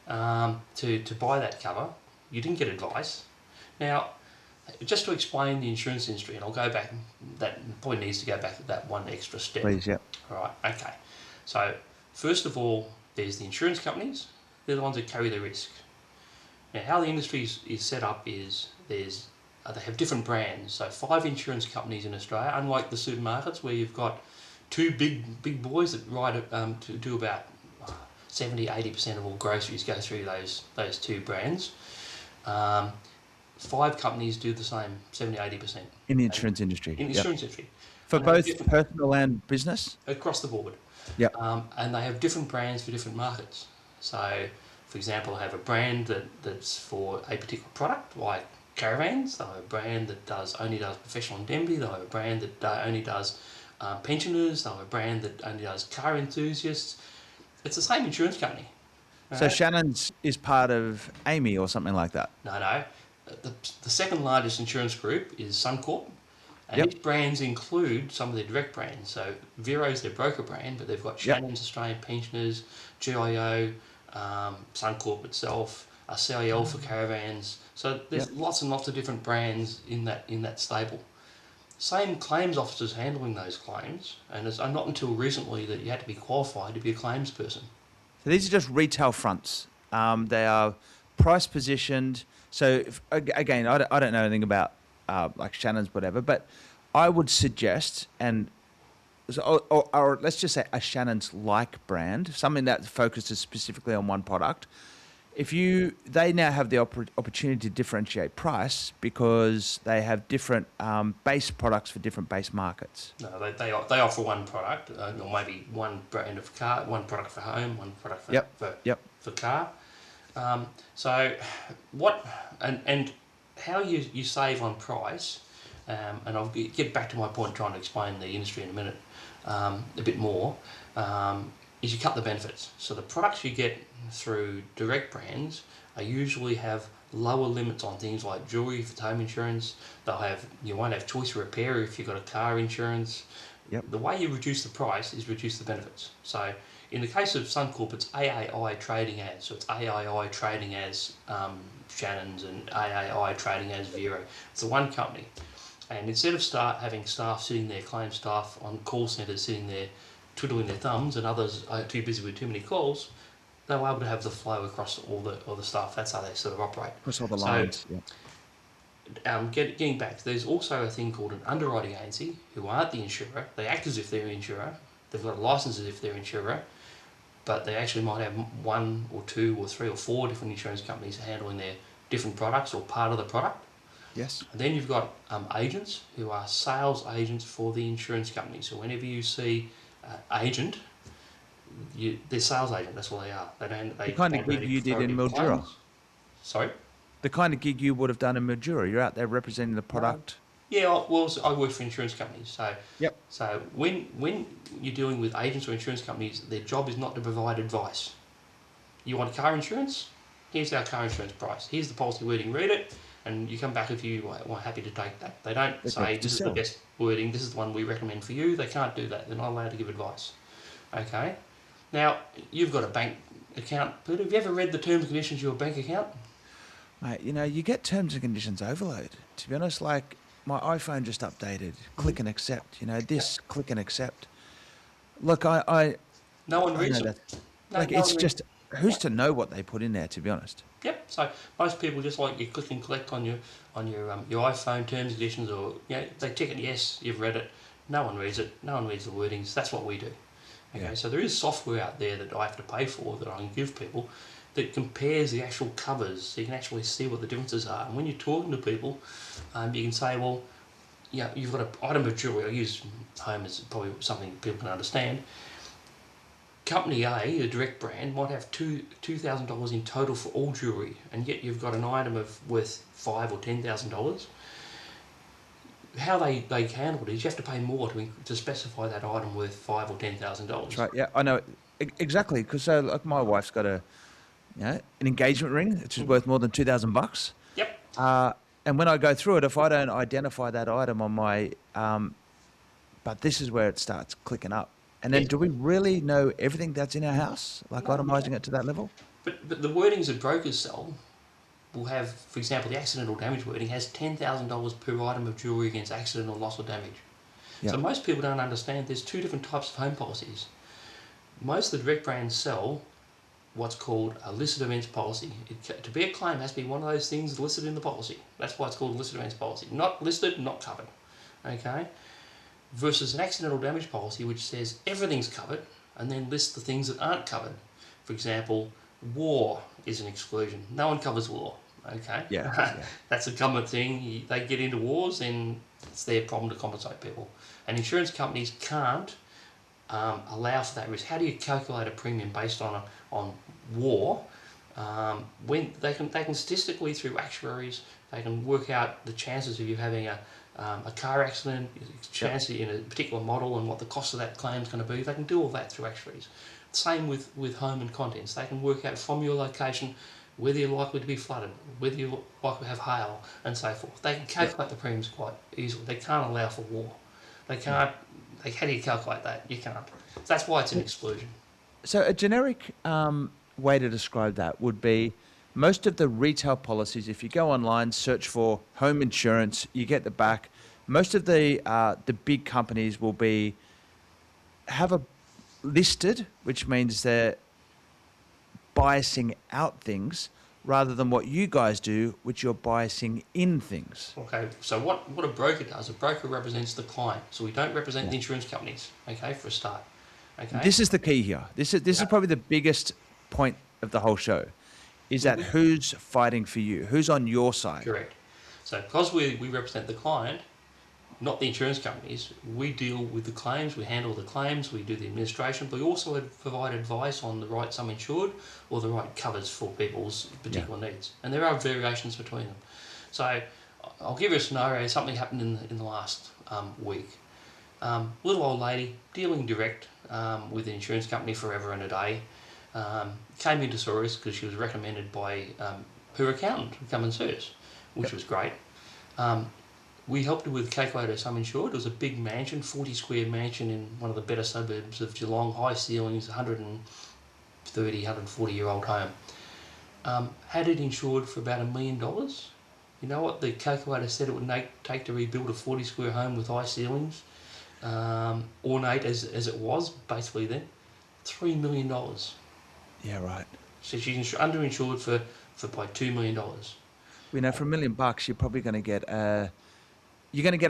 B: to buy that cover. You didn't get advice. Now, just to explain the insurance industry, and I'll go back, that point needs to go back that one extra step.
A: Please, yeah.
B: All right, okay. So, first of all, there's the insurance companies. They're the ones that carry the risk. Now, how the industry is set up is they have different brands. So 5 insurance companies in Australia, unlike the supermarkets where you've got 2 big boys that to do about 70-80% of all groceries go through those 2 brands. 5 companies do the same, 70-80%.
A: In the insurance industry.
B: In the
A: Yep.
B: insurance industry.
A: For
B: And they have
A: both personal and business?
B: across the board.
A: Yep.
B: And they have different brands for different markets. So, for example, I have a brand that's for a particular product, like caravans. They'll have a brand that only does professional indemnity. They'll have a brand that only does pensioners. They'll have a brand that only does car enthusiasts. It's the same insurance company.
A: So
B: Right?
A: Shannon's is part of Amy or something like that?
B: No. The second largest insurance group is Suncorp. And
A: Yep.
B: its brands include some of their direct brands. So Vero's their broker brand, but they've got
A: Yep.
B: Shannon's Australian Pensioners, GIO, Suncorp itself, CIL for caravans. So there's lots and lots of different brands in that stable. Same claims officers handling those claims, and it's not until recently that you had to be qualified to be a claims person.
A: So these are just retail fronts. They are price positioned. So again, I don't know anything about like Shannon's, whatever, but I would suggest, or let's just say a Shannon's like brand, something that focuses specifically on one product. They now have the opportunity to differentiate price because they have different base products for different base markets.
B: No, they offer one product, or maybe one brand of car, one product for home, one product for for car. So what and how you save on price, and I'll get back to my point trying to explain the industry in a minute a bit more, is you cut the benefits. So the products you get through direct brands usually have lower limits on things like jewellery for home insurance. You won't have choice of repair if you've got a car insurance.
A: Yep.
B: The way you reduce the price is reduce the benefits. So in the case of Suncorp, it's AAI trading as. So it's AAI trading as Shannon's and AAI trading as Vero. It's the one company. And instead of having staff sitting there, claim staff on call centres sitting there twiddling their thumbs and others are too busy with too many calls, they were able to have the flow across all the staff. That's how they sort of operate.
A: Across all the
B: So,
A: lines. Yeah.
B: getting back, there's also a thing called an underwriting agency who aren't the insurer. They act as if they're an insurer. They've got a license as if they're an insurer, but they actually might have 1 or 2 or 3 or 4 different insurance companies handling their different products or part of the product.
A: Yes.
B: And then you've got agents who are sales agents for the insurance company. So whenever you see agent, they're sales agent. That's what they are. They
A: The kind of gig you did in Mildura.
B: Sorry.
A: The kind of gig you would have done in Mildura. You're out there representing the product.
B: Yeah, I work for insurance companies. So
A: Yep.
B: So when you're dealing with agents or insurance companies, their job is not to provide advice. You want car insurance? Here's our car insurance price. Here's the policy wording. Read it, and you come back if you are happy to take that. They don't say this is the best wording. This is the one we recommend for you. They can't do that. They're not allowed to give advice. Okay. Now you've got a bank account, Peter. Have you ever read the terms and conditions of your bank account?
A: Mate, you get terms and conditions overload. To be honest, like my iPhone just updated. Click and accept. Click and accept. Look,
B: No one reads it.
A: It's just who's to know what they put in there? To be honest.
B: Yep. So most people just like you click and collect on your iPhone terms and conditions, or they tick it yes, you've read it. No one reads it. No one reads the wordings. That's what we do. Okay.
A: Yeah.
B: So there is software out there that I have to pay for that I can give people that compares the actual covers, so you can actually see what the differences are. And when you're talking to people, you can say, well, you've got an item of jewellery. I use home as probably something people can understand. Company A, a direct brand, might have $2,000 in total for all jewellery, and yet you've got an item worth $5,000 or $10,000. How they handle it is you have to pay more to specify that item worth $5,000 or $10,000.
A: That's right. Yeah, I know exactly. Because like my wife's got an engagement ring which is worth more than $2,000.
B: Yep.
A: And when I go through it, if I don't identify that item on my, but this is where it starts clicking up. And then do we really know everything that's in our house, like itemising it to that level?
B: But the wordings that brokers sell will have, for example, the accidental damage wording has $10,000 per item of jewellery against accidental loss or damage.
A: Yeah.
B: So most people don't understand there's 2 different types of home policies. Most of the direct brands sell what's called a listed events policy. To be a claim, it has to be one of those things listed in the policy. That's why it's called a listed events policy. Not listed, not covered. Okay? Versus an accidental damage policy which says everything's covered and then lists the things that aren't covered. For example, war is an exclusion. No one covers war. Okay?
A: Yeah.
B: That's a government thing. They get into wars, and it's their problem to compensate people. And insurance companies can't allow for that risk. How do you calculate a premium based on war? When they can statistically, through actuaries, they can work out the chances of you having a car accident, chance in a particular model, and what the cost of that claim is going to be. They can do all that through actuaries. Same with home and contents. They can work out from your location whether you're likely to be flooded, whether you're likely to have hail, and so forth. They can calculate the premiums quite easily. They can't allow for war. They can't. How do you calculate that? You can't. That's why it's an exclusion.
A: So a generic way to describe that would be most of the retail policies. If you go online, search for home insurance, you get the back. Most of the big companies will have a listed, which means they're biasing out things rather than what you guys do, which you're biasing in things.
B: Okay, so what a broker does, a broker represents the client. So we don't represent the insurance companies, okay, for a start. Okay.
A: This is the key here. This is probably the biggest point of the whole show, is that who's fighting for you? Who's on your side?
B: Correct. So because we represent the client, not the insurance companies, we deal with the claims, we handle the claims, we do the administration, but we also provide advice on the right sum insured or the right covers for people's particular needs. And there are variations between them. So I'll give you a scenario. Something happened in the last week. Little old lady dealing direct with an insurance company forever and a day, came in to saw us because she was recommended by her accountant to come and see us, which was great. We helped her with calculator sum insured. It was a big mansion, 40 square mansion in one of the better suburbs of Geelong, high ceilings, 130, 140-year-old home. Had it insured for about $1 million. You know what the calculator said it would take to rebuild a 40 square home with high ceilings, ornate as it was basically then? $3 million.
A: Yeah, right.
B: So she's underinsured for by $2 million.
A: We know for $1 million, you're probably going to get a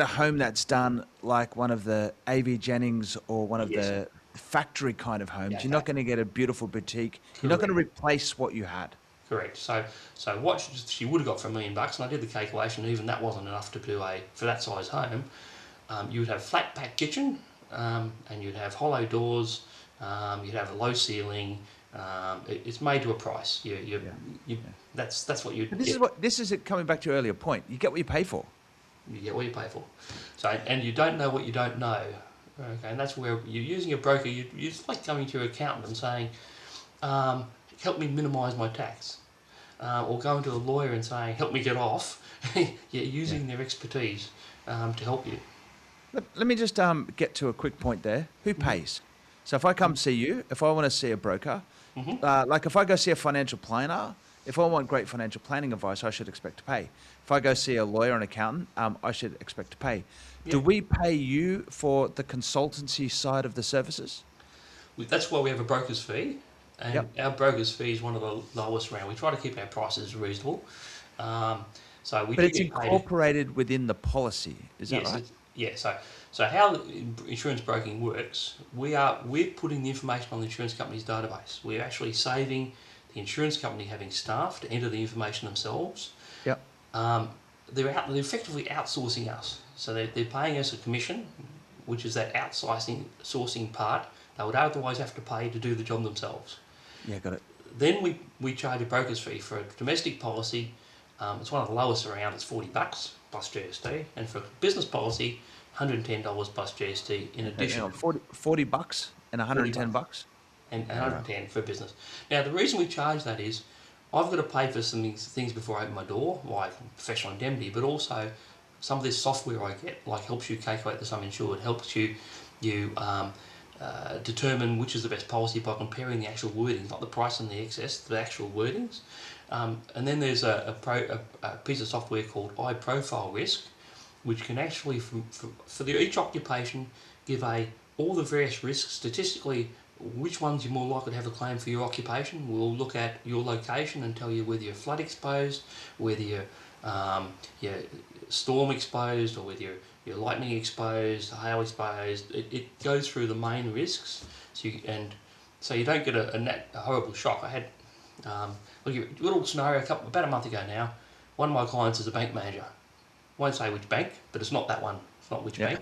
A: home that's done like one of the A.V. Jennings or one of
B: Yes.
A: the factory kind of homes.
B: Yeah,
A: You're not
B: okay.
A: going to get a beautiful boutique. You're not going to replace what you had.
B: Correct. So what she would have got for $1 million, and I did the calculation, even that wasn't enough to do for that size home. You would have flat pack kitchen, and you'd have hollow doors. You'd have a low ceiling. It's made to a price. That's what you.
A: But this is it. Coming back to your earlier point, you get what you pay for.
B: You get what you pay for. So, and you don't know what you don't know. Okay, and that's where you're using a broker. It's like going to your accountant and saying, help me minimise my tax. Or going to a lawyer and saying, help me get off. You're using their expertise to help you.
A: Let me just get to a quick point there. Who pays? So if I come see you, if I want to see a broker, like if I go see a financial planner, if I want great financial planning advice, I should expect to pay. If I go see a lawyer and accountant, I should expect to pay.
B: Yeah.
A: Do we pay you for the consultancy side of the services?
B: That's why we have a broker's fee. And our broker's fee is one of the lowest around. We try to keep our prices reasonable. But
A: it's incorporated within the policy, is that right?
B: Yeah. So how insurance broking works, we're putting the information on the insurance company's database. We're actually saving the insurance company having staff to enter the information themselves.
A: Yep.
B: They're effectively outsourcing us. So they're paying us a commission, which is that outsourcing part. They would otherwise have to pay to do the job themselves.
A: Yeah, got it.
B: Then we charge a broker's fee for a domestic policy. It's one of the lowest around. It's $40 plus GST, and for a business policy, $110 plus GST in addition.
A: Hang on, $40 and $110.
B: And 110 for business. Now the reason we charge that is, I've got to pay for some things before I open my door, like professional indemnity, but also some of this software I get, like helps you calculate the sum insured, helps you determine which is the best policy by comparing the actual wordings, not the price and the excess, the actual wordings. And then there's a piece of software called iProfile Risk, which can actually, for each occupation, give all the various risks statistically, which ones you're more likely to have a claim for your occupation. We'll look at your location and tell you whether you're flood exposed, whether you're storm exposed, or whether you're lightning exposed, hail exposed. It goes through the main risks, so you don't get a horrible shock. I had I'll give you a little scenario about a month ago now. One of my clients is a bank manager. I won't say which bank, but it's not that one. It's not which bank.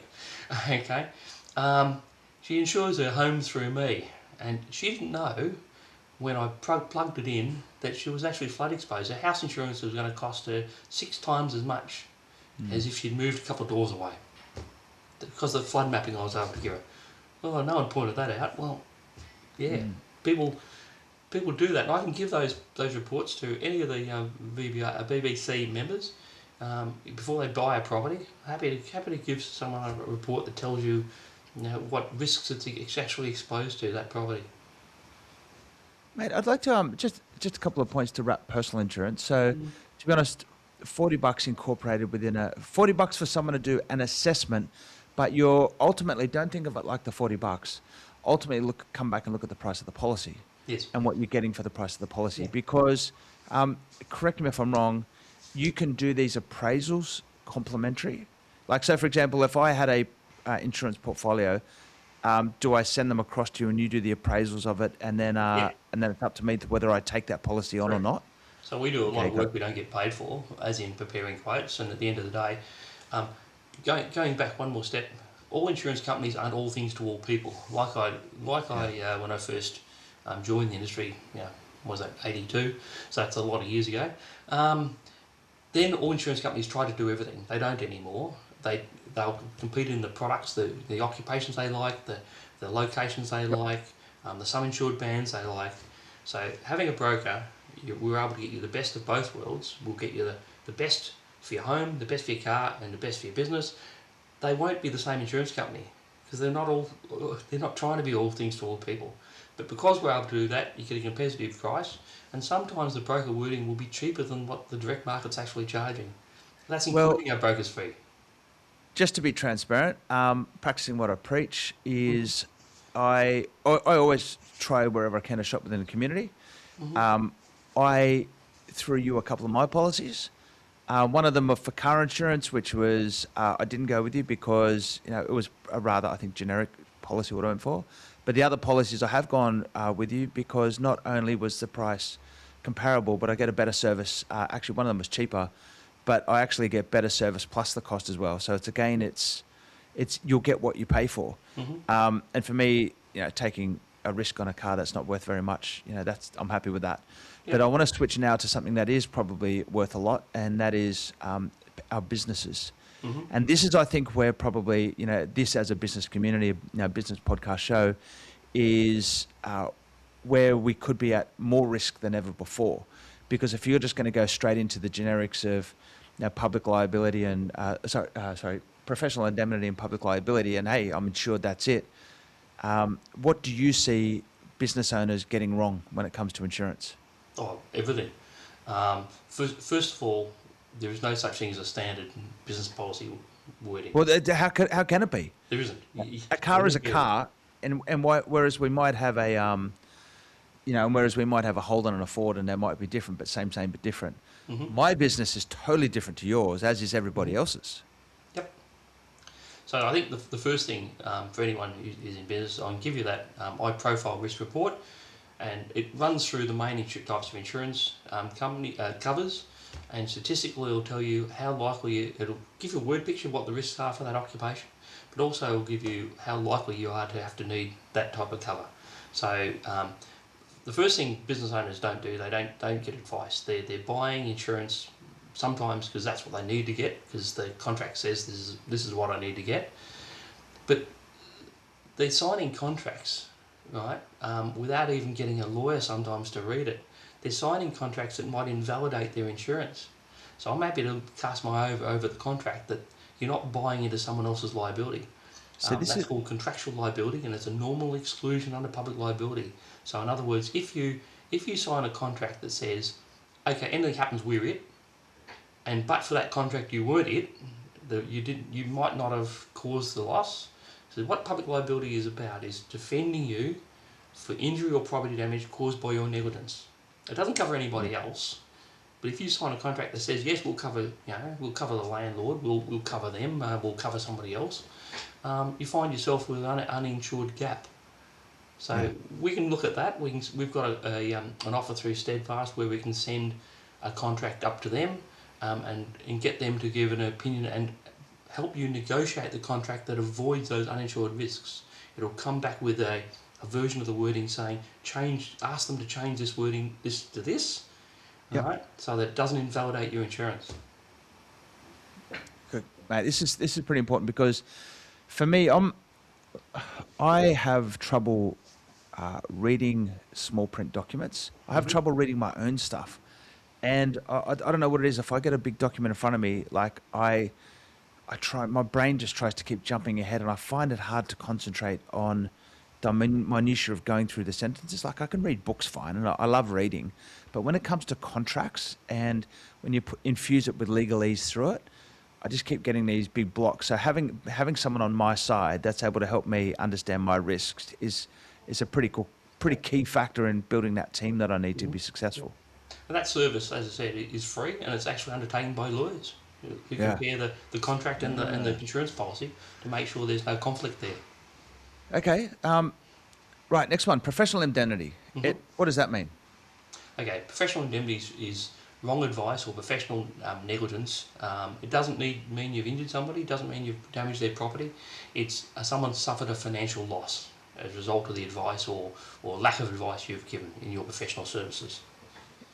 B: Okay. She insures her home through me, and she didn't know when I plugged it in that she was actually flood exposed. Her house insurance was going to cost her 6 times as much as if she'd moved a couple of doors away. Because of the flood mapping I was able to give her. Well, no one pointed that out. Well, yeah, people do that, and I can give those reports to any of the BBC members before they buy a property. Happy to give someone a report that tells you, what risks it's actually exposed to, that property.
A: Mate, I'd like to just a couple of points to wrap personal insurance. So, to be honest, $40 incorporated within $40 for someone to do an assessment, but you're ultimately, don't think of it like the $40. Ultimately, come back and look at the price of the policy.
B: Yes.
A: And what you're getting for the price of the policy. Because, correct me if I'm wrong, you can do these appraisals complimentary. Like, so for example, if I had a insurance portfolio, do I send them across to you and you do the appraisals of it, and then it's up to me whether I take that policy on or not?
B: So we do a lot of work we don't get paid for, as in preparing quotes, and at the end of the day, going back one more step, all insurance companies aren't all things to all people. Like I when I first joined the industry, was that 82? So that's a lot of years ago. Then all insurance companies try to do everything. They don't anymore. They'll compete in the products, the occupations they like, the locations they like, the sum insured bands they like. So having a broker, we're able to get you the best of both worlds. We'll get you the best for your home, the best for your car, and the best for your business. They won't be the same insurance company because they're not trying to be all things to all people. But because we're able to do that, you get a competitive price, and sometimes the broker wording will be cheaper than what the direct market's actually charging. That's
A: Well,
B: including our broker's fee.
A: just to be transparent, practicing what I preach is I always try wherever I can to shop within the community. I threw you a couple of my policies. One of them for car insurance, which was I didn't go with you because it was a rather, I think, generic policy what I went for. But the other policies I have gone with you because not only was the price comparable, but I get a better service. Actually, one of them was cheaper, but I actually get better service plus the cost as well. So it's you'll get what you pay for. And for me, taking a risk on a car that's not worth very much, I'm happy with that. But I want to switch now to something that is probably worth a lot, and that is our businesses. And this is, I think, where probably, this as a business community, business podcast show, is where we could be at more risk than ever before. Because if you're just going to go straight into the generics of public liability and, professional indemnity and public liability, and hey, I'm insured, that's it. What do you see business owners getting wrong when it comes to insurance?
B: Oh, everything. First of all, there is no such thing as a standard business policy wording.
A: Well, how can it be?
B: There isn't.
A: A car is a car, and whereas we might have a whereas we might have a Holden and a Ford, and they might be different, but same but different. My business is totally different to yours, as is everybody else's.
B: Yep. So I think the first thing for anyone who is in business, I can give you that I profile risk report, and it runs through the main types of insurance company covers, and statistically it'll tell you how likely it'll give you a word picture of what the risks are for that occupation, but also it'll give you how likely you are to have to need that type of cover. So the first thing business owners don't do, they don't get advice. They're buying insurance sometimes because that's what they need to get, because the contract says this is what I need to get. But they're signing contracts, right, without even getting a lawyer sometimes to read it. They're signing contracts that might invalidate their insurance. So I'm happy to cast my eye over the contract that you're not buying into someone else's liability. So that's called contractual liability, and it's a normal exclusion under public liability. So in other words, if you sign a contract that says, okay, anything happens, we're it, but for that contract you weren't it, you might not have caused the loss. So what public liability is about is defending you for injury or property damage caused by your negligence. It doesn't cover anybody else, but if you sign a contract that says yes, we'll cover the landlord, we'll cover them, we'll cover somebody else, you find yourself with an uninsured gap. So we can look at that. We've got an offer through Steadfast where we can send a contract up to them and get them to give an opinion and help you negotiate the contract that avoids those uninsured risks. It'll come back with a version of the wording saying ask them to change this wording to this, right? So that it doesn't invalidate your insurance.
A: Good, mate. This is pretty important because for me, I have trouble reading small print documents. I have trouble reading my own stuff, and I don't know what it is. If I get a big document in front of me, like I try, my brain just tries to keep jumping ahead, and I find it hard to concentrate on the minutiae of going through the sentences. Like I can read books fine, and I love reading, but when it comes to contracts and when you infuse it with legalese through it, I just keep getting these big blocks. So having someone on my side that's able to help me understand my risks is a pretty key factor in building that team that I need to be successful.
B: And that service, as I said, is free, and it's actually undertaken by lawyers who compare the contract and the insurance policy to make sure there's no conflict there.
A: Okay. Right. Next one. Professional indemnity. What does that mean?
B: Okay. Professional indemnity is wrong advice or professional negligence. It doesn't mean you've injured somebody. It doesn't mean you've damaged their property. It's someone suffered a financial loss as a result of the advice or lack of advice you've given in your professional services.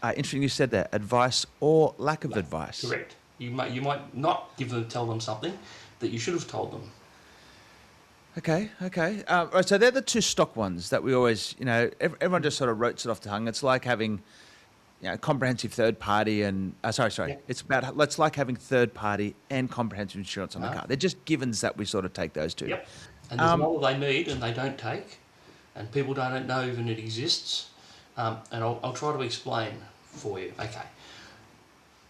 A: Interesting you said that. Advice or lack of advice.
B: Correct. You might not tell them something that you should have told them.
A: Okay. Right, so they're the two stock ones that we always, everyone just sort of rotes it off the tongue. It's like having, comprehensive third party and, it's like having third party and comprehensive insurance on the car. They're just givens that we sort of take those two.
B: Yep. And there's more they need and they don't take, and people don't know even it exists. And I'll try to explain for you. Okay.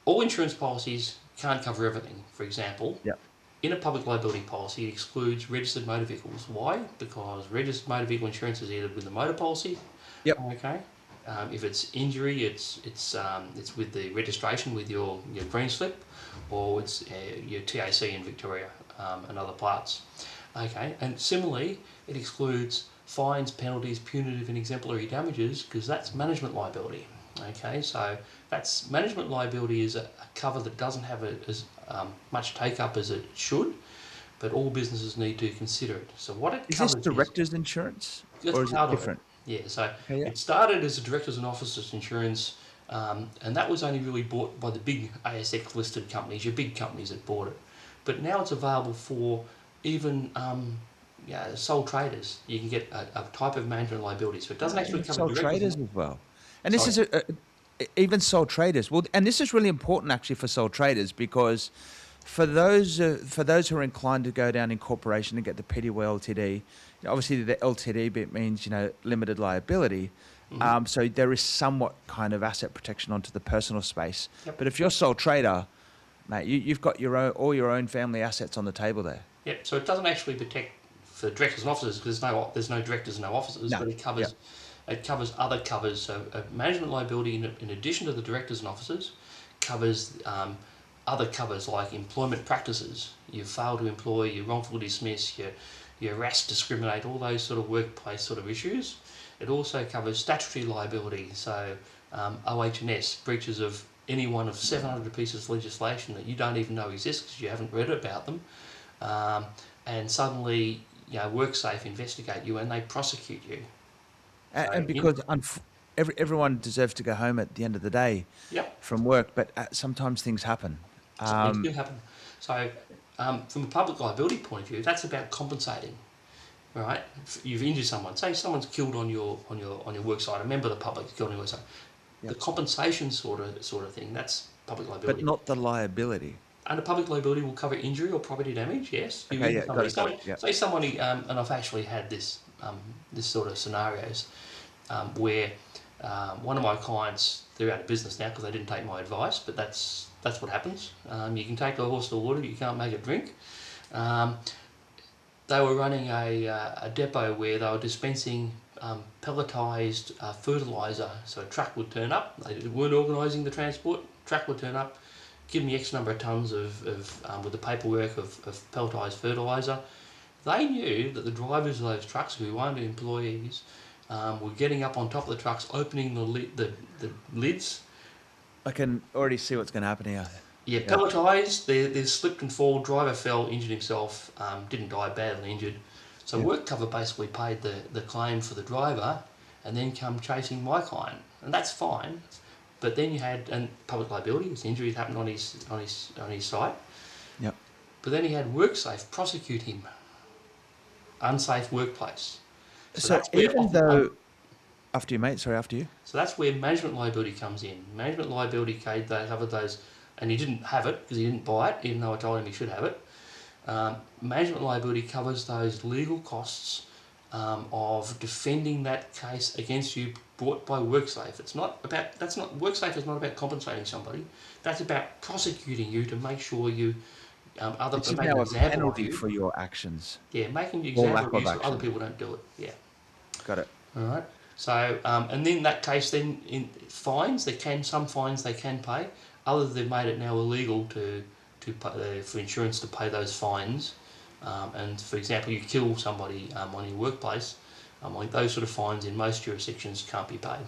B: All insurance policies can't cover everything. For example,
A: Yep.
B: in a public liability policy, it excludes registered motor vehicles. Why? Because registered motor vehicle insurance is either with the motor policy,
A: Yep.
B: okay. If it's injury, it's with the registration with your green slip, or it's your TAC in Victoria and other parts. Okay, and similarly, it excludes fines, penalties, punitive and exemplary damages, because that's management liability. Okay, so that's management liability is a cover that doesn't have as much take up as it should, but all businesses need to consider it. So what it
A: Is
B: covers
A: this directors' insurance,
B: that's
A: or is it
B: part of it.
A: different?
B: Yeah, so
A: Okay, yeah.
B: it started as a directors and officers insurance, and that was only really bought by the big ASX listed companies, your big companies that bought it. But now it's available for even sole traders. You can get a type of management liability, so it doesn't actually cover
A: Sole
B: directors.
A: traders as well. And this
B: Sorry.
A: is even sole traders. Well, and this is really important actually for sole traders, because for those who are inclined to go down incorporation and get the PTY LTD, obviously the LTD bit means limited liability. So there is somewhat kind of asset protection onto the personal space.
B: Yep.
A: But if you're sole trader, mate, you've got all your own family assets on the table there.
B: Yep. So it doesn't actually protect for directors and officers, because there's no directors, no officers,
A: No.
B: but it covers.
A: Yep.
B: It covers other covers. So management liability, in addition to the directors and officers, covers other covers like employment practices. You fail to employ, you wrongfully dismiss, you harass, discriminate, all those sort of workplace sort of issues. It also covers statutory liability, so OH&S, breaches of any one of 700 pieces of legislation that you don't even know exist because you haven't read about them, and suddenly WorkSafe investigate you and they prosecute you.
A: And because everyone deserves to go home at the end of the day
B: Yep.
A: from work, but sometimes things happen.
B: Things do happen. So, from a public liability point of view, that's about compensating. Right? You've injured someone. Say someone's killed on your work site. A member of the public is killed on your work site.
A: Yep.
B: The compensation sort of thing. That's public liability.
A: But not the liability.
B: Under public liability, will cover injury or property damage. Yes.
A: Okay, yeah, got it, yeah.
B: Say somebody, and I've actually had this sort of scenarios where one of my clients, they're out of business now because they didn't take my advice, but that's what happens. You can take a horse to water, but you can't make it drink. They were running a depot where they were dispensing pelletised fertiliser. So a truck would turn up, they weren't organising the transport, truck would turn up, give me X number of tonnes of with the paperwork of pelletised fertiliser. They knew that the drivers of those trucks, who weren't employees, were getting up on top of the trucks, opening the lids.
A: I can already see what's going to happen here.
B: Yeah, pelletised, they slipped and fall, driver fell, injured himself, didn't die, badly injured. So work cover basically paid the claim for the driver and then come chasing my client. And that's fine. But then you had public liability, his injury happened on his site.
A: Yep.
B: But then he had WorkSafe prosecute him. Unsafe workplace.
A: So even though... After you, mate. Sorry, after you.
B: So that's where management liability comes in. Management liability, they covered those, and he didn't have it because he didn't buy it, even though I told him he should have it. Management liability covers those legal costs of defending that case against you brought by WorkSafe. WorkSafe is not about compensating somebody. That's about prosecuting you to make sure you
A: It's now a penalty for your actions.
B: Yeah, making the example of you so
A: action.
B: other people don't do it. Yeah.
A: Got it.
B: All right. So, and then that case, then in fines, some fines they can pay. Others, they've made it now illegal to pay, for insurance to pay those fines. And for example, you kill somebody on your workplace, like those sort of fines in most jurisdictions can't be paid.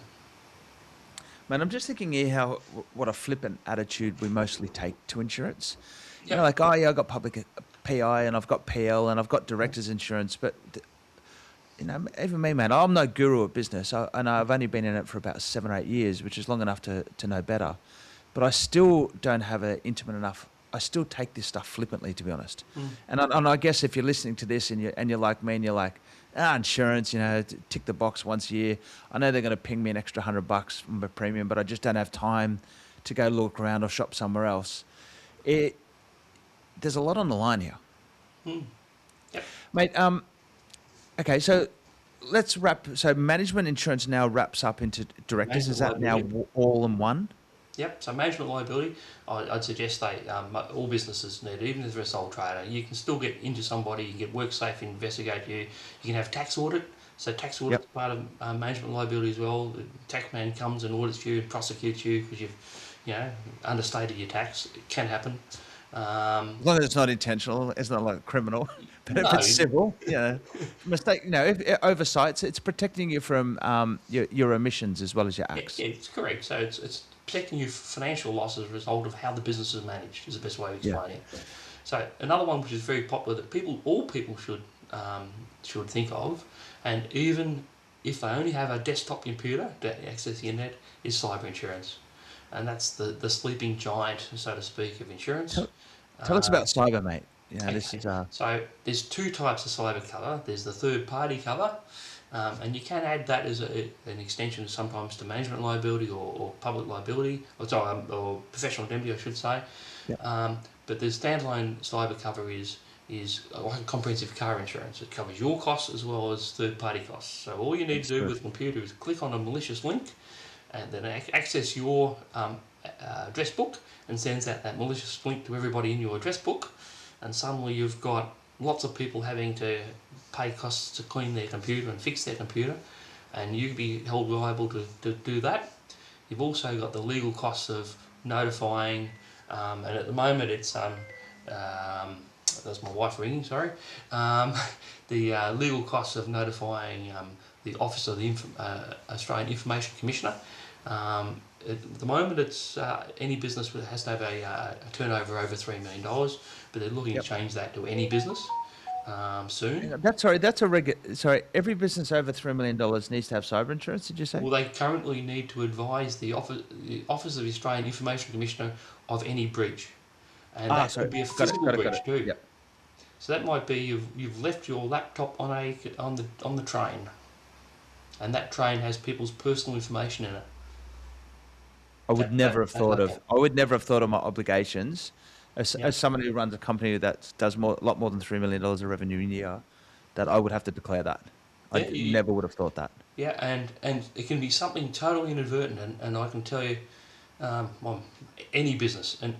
A: Man, I'm just thinking here what a flippant attitude we mostly take to insurance.
B: Yep.
A: You know, like, oh yeah, I've got public PI and I've got PL and I've got director's insurance, but even me, man, I'm no guru at business, and I've only been in it for about 7 or 8 years, which is long enough to know better. But I still don't have an intimate enough. I still take this stuff flippantly, to be honest. And I guess if you're listening to this and you're like me and you're like, insurance, tick the box once a year. I know they're going to ping me an extra $100 from a premium, but I just don't have time to go look around or shop somewhere else. There's a lot on the line here.
B: Yep.
A: Mate, okay, so let's wrap. So management insurance now wraps up into directors. Is that now all in one?
B: Yep. So management liability, I'd suggest all businesses need it, even if they're a sole trader. You can still get into somebody, you can get WorkSafe investigate you. You can have tax audit. So tax audit is part of management liability as well. The tax man comes and audits you and prosecutes you because you've understated your tax. It can happen.
A: As long as it's not intentional, it's not like criminal. But if
B: No,
A: it's civil, mistake, if oversights, it's protecting you from your emissions as well as your acts.
B: yeah, it's correct. So it's protecting you from financial loss as a result of how the business is managed is the best way of explaining it. So another one which is very popular that all people should think of, and even if they only have a desktop computer to access the internet, is cyber insurance. And that's the sleeping giant, so to speak, of insurance.
A: Tell us about cyber, mate. Yeah,
B: Okay.
A: this is
B: So there's two types of cyber cover. There's the third-party cover, and you can add that as an extension sometimes to management liability or public liability, or professional indemnity, I should say. But the standalone cyber cover is like a comprehensive car insurance. It covers your costs as well as third-party costs. So all you need to do with a computer is click on a malicious link, and then access your address book, and sends out that malicious link to everybody in your address book, and suddenly you've got lots of people having to pay costs to clean their computer and fix their computer, and you can be held liable to do that. You've also got the legal costs of notifying, and at the moment it's that's my wife ringing, sorry. The legal costs of notifying the Office of the Australian Information Commissioner. At the moment, it's any business that has to have a turnover over $3 million, but they're looking to change that to any business soon.
A: Every business over $3 million needs to have cyber insurance, did you say?
B: Well, they currently need to advise the Office of the Australian Information Commissioner of any breach, and that could be a physical breach too.
A: Yep.
B: So that might be you've left your laptop on the train, and that train has people's personal information in it.
A: I would never have thought of my obligations as someone who runs a company that does a lot more than $3 million of revenue a year, that I would have to declare that. I never would have thought that.
B: Yeah, and it can be something totally inadvertent, and I can tell you, any business, and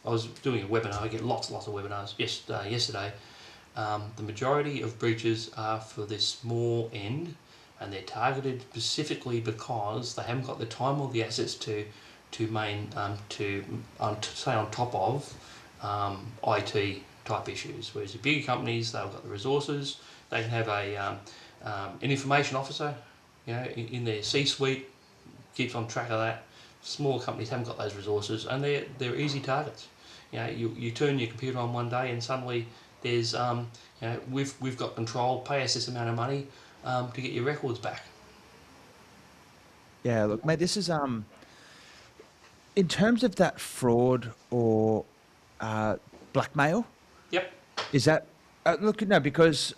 B: I was doing a webinar. I get lots of webinars. Yesterday, the majority of breaches are for the small end, and they're targeted specifically because they haven't got the time or the assets to stay on top of IT type issues. Whereas the bigger companies, they've got the resources. They can have an information officer, in their C-suite, keeps on track of that. Smaller companies haven't got those resources, and they're easy targets. You turn your computer on one day, and suddenly there's we've got control. Pay us this amount of money to get your records back.
A: Yeah, look, mate, this is in terms of that fraud or blackmail.
B: Yep.
A: Is that because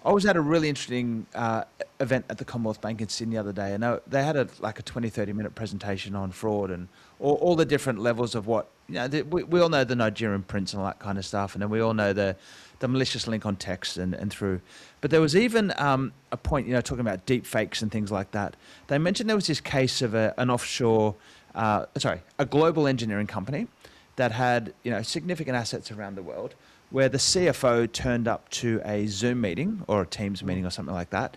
A: I was at a really interesting event at the Commonwealth Bank in Sydney the other day, and they had a 20-30 minute presentation on fraud and all the different levels of what we all know, the Nigerian prince and all that kind of stuff, and then we all know the malicious link on text and through. But there was even a point, talking about deep fakes and things like that. They mentioned there was this case of an offshore, a global engineering company that had significant assets around the world, where the CFO turned up to a Zoom meeting or a Teams meeting or something like that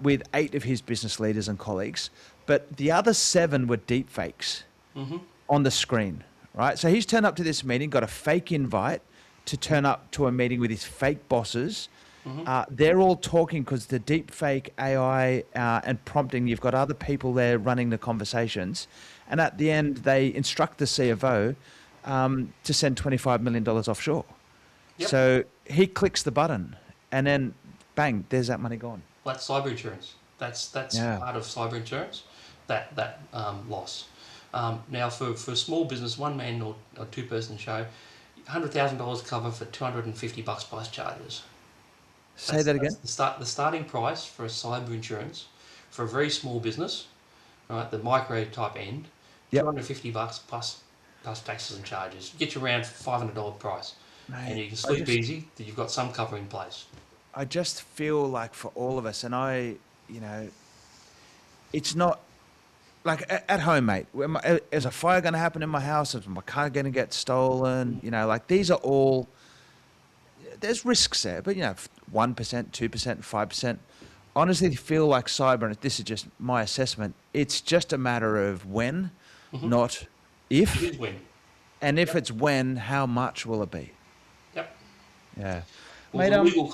A: with 8 of his business leaders and colleagues, but the other 7 were deep fakes on the screen, right? So he's turned up to this meeting, got a fake invite to turn up to a meeting with his fake bosses. They're all talking because the deep fake AI and prompting, you've got other people there running the conversations. And at the end, they instruct the CFO to send $25 million offshore. Yep. So he clicks the button, and then bang, there's that money gone.
B: That's cyber insurance. That's part of cyber insurance. That loss. Now for a small business, one man or 2 person show, $100,000 cover for $250 plus charges.
A: Say that again.
B: The starting price for a cyber insurance for a very small business, right? The micro type end, $250 plus taxes and charges. Get you around $500 price. Mate, and you can sleep easy that you've got some cover in place.
A: I just feel like for all of us, and it's not like at home, mate, is a fire going to happen in my house? Is my car going to get stolen? You know, like these are all, there's risks there, but 1%, 2%, 5%. Honestly, feel like cyber, and this is just my assessment, it's just a matter of when,
B: Hmm.
A: not
B: It
A: if.
B: is when.
A: And if
B: Yep.
A: it's when, how much will it be?
B: Yep.
A: Yeah.
B: Well,
A: Mate,
B: the legal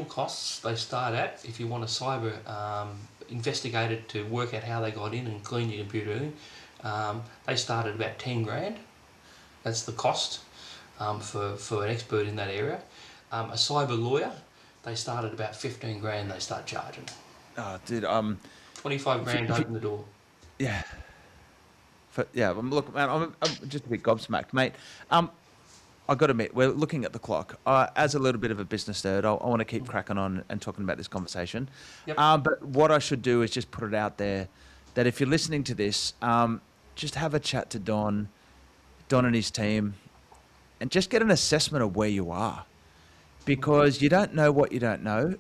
B: costs they start at, if you want a cyber investigator to work out how they got in and clean your computer, they start at about 10 grand. That's the cost for an expert in that area. A cyber lawyer, they start at about 15 grand. They start charging.
A: oh, dude,
B: 25 grand
A: if you,
B: open the door.
A: yeah, yeah, look, man, I'm just a bit gobsmacked, mate. I got to admit, we're looking at the clock. As a little bit of a business nerd, I want to keep cracking on and talking about this conversation.
B: Yep.
A: But what I should do is just put it out there that if you're listening to this, just have a chat to Don and his team, and just get an assessment of where you are, because you don't know what you don't know.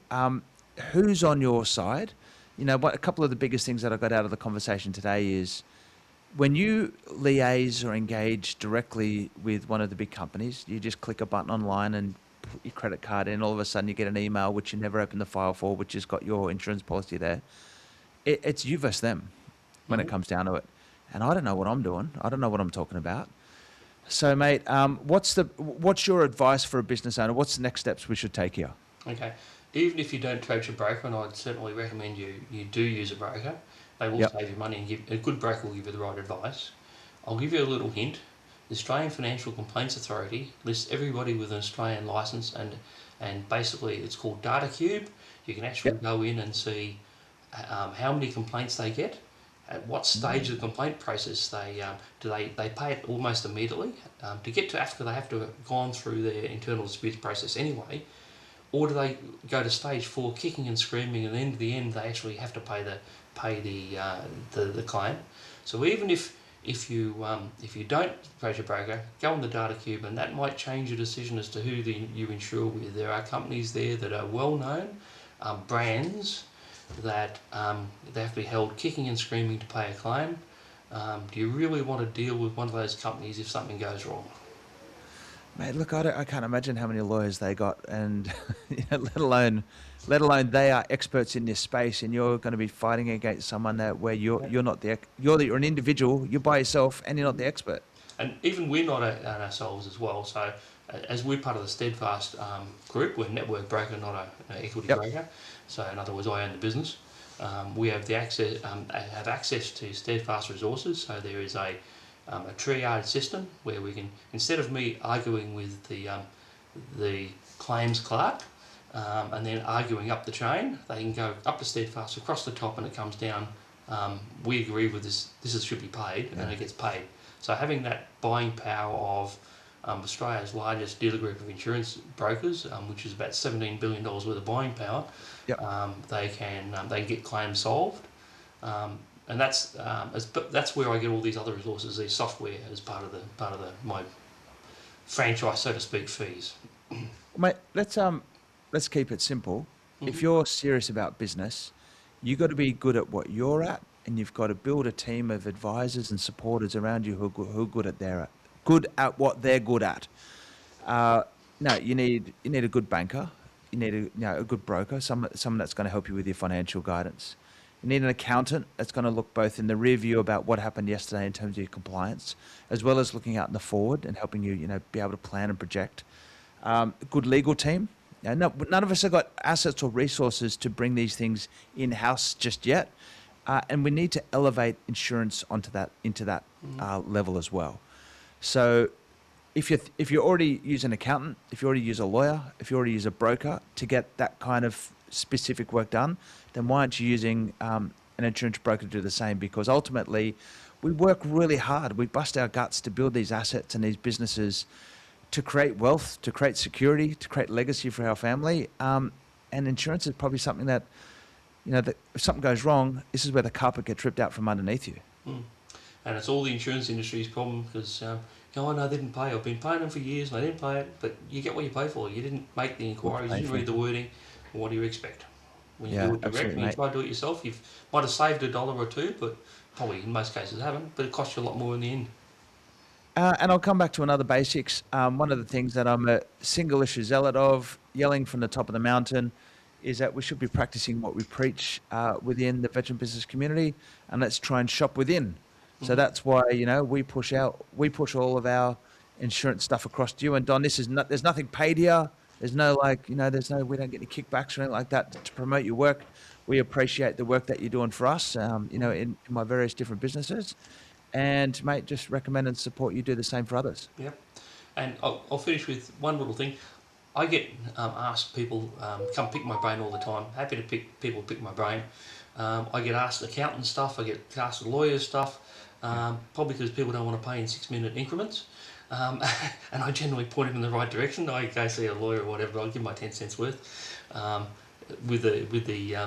A: Who's on your side? A couple of the biggest things that I got out of the conversation today is when you liaise or engage directly with one of the big companies, you just click a button online and put your credit card in. All of a sudden, you get an email which you never opened the file for, which has got your insurance policy there. It's you versus them when it
B: Mhm.
A: comes down to it. And I don't know what I'm doing. I don't know what I'm talking about. So, mate, what's your advice for a business owner? What's the next steps we should take here?
B: Okay. Even if you don't approach a broker, and I'd certainly recommend you do use a broker, they will
A: Yep.
B: save you money and a good broker will give you the right advice. I'll give you a little hint. The Australian Financial Complaints Authority lists everybody with an Australian licence, and basically it's called Data Cube. You can actually
A: Yep.
B: go in and see how many complaints they get, at what stage of the complaint process they pay it almost immediately. To get to Africa, they have to have gone through their internal disputes process anyway, or do they go to stage 4, kicking and screaming, and then at the end they actually have to pay the claim. So even if you don't approach a broker, go on the Data Cube, and that might change your decision as to who you insure with. There are companies there that are well known, brands that they have to be held kicking and screaming to pay a claim. Do you really want to deal with one of those companies if something goes wrong?
A: Mate, look, I can't imagine how many lawyers they got, and let alone they are experts in this space, and you're going to be fighting against someone that where you're not you're an individual, you're by yourself, and you're not the expert.
B: And even we're not ourselves as well. So as we're part of the Steadfast group, we're a network broker, not an equity
A: Yep.
B: broker. So in other words, I own the business. We have the access to Steadfast resources. So there is a triage system where we can, instead of me arguing with the claims clerk and then arguing up the chain, they can go up to Steadfast, across the top, and it comes down. We agree with this. This should be paid, and it gets paid. So having that buying power of Australia's largest dealer group of insurance brokers, which is about $17 billion worth of buying power,
A: Yep.
B: they can get claims solved. And that's where I get all these other resources, these software as part of my franchise, so to speak, fees.
A: Mate, let's keep it simple. If
B: Mhm.
A: you're serious about business, you got to be good at what you're at, and you've got to build a team of advisors and supporters around you who are good at what they're good at. Uh, no, you need a good banker. You need a good broker, someone that's going to help you with your financial guidance. You need an accountant that's going to look both in the rear view about what happened yesterday in terms of your compliance, as well as looking out in the forward and helping you, be able to plan and project. A good legal team. No, none of us have got assets or resources to bring these things in-house just yet, and we need to elevate insurance into that level as well. So if you already use an accountant, if you already use a lawyer, if you already use a broker to get that kind of specific work done, then why aren't you using an insurance broker to do the same? Because ultimately, we work really hard. We bust our guts to build these assets and these businesses to create wealth, to create security, to create legacy for our family. And insurance is probably something that, that if something goes wrong, this is where the carpet gets ripped out from underneath you.
B: Mm. And it's all the insurance industry's problem because, oh no, they didn't pay. I've been paying them for years and they didn't pay it. But you get what you pay for. You didn't make the inquiries, you didn't read the wording. What do you expect? When you do it direct,
A: Absolutely,
B: when you
A: mate.
B: try to do it yourself, you might have saved $1 or $2, but probably in most cases haven't, but it costs you a lot more in the end.
A: And I'll come back to another basics. One of the things that I'm a single issue zealot of, yelling from the top of the mountain, is that we should be practicing what we preach within the veteran business community, and let's try and shop within. So that's why we push all of our insurance stuff across to you. And Don, there's nothing paid here. There's no we don't get any kickbacks or anything like that to promote your work. We appreciate the work that you're doing for us, in my various different businesses. And mate, just recommend and support you do the same for others.
B: Yep. And I'll finish with one little thing. I get asked people come pick my brain all the time. Happy to people pick my brain. I get asked accountant stuff. I get asked lawyers stuff. Probably because people don't want to pay in 6-minute increments. And I generally point them in the right direction. I go see a lawyer or whatever. I'll give my 10 cents worth. With the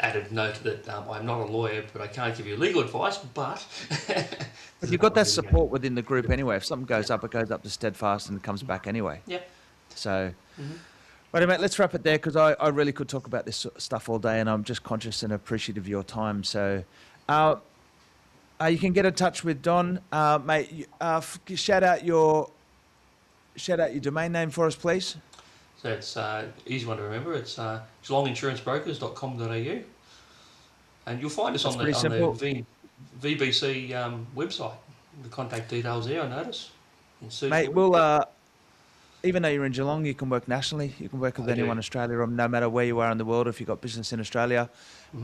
B: added note that I'm not a lawyer, but I can't give you legal advice, but...
A: But you've got that support within the group anyway. If something goes up, it goes up to Steadfast and it comes back anyway.
B: Yep.
A: So, right, mate, let's wrap it there because I really could talk about this stuff all day and I'm just conscious and appreciative of your time. So, you can get in touch with Don. Mate, shout out your domain name for us, please.
B: So it's easy one to remember. It's geelonginsurancebrokers.com.au, and you'll find us on the VBC website. The contact details there, I notice.
A: Mate, we'll even though you're in Geelong, you can work nationally. You can work with anyone in Australia, or no matter where you are in the world. If you've got business in Australia,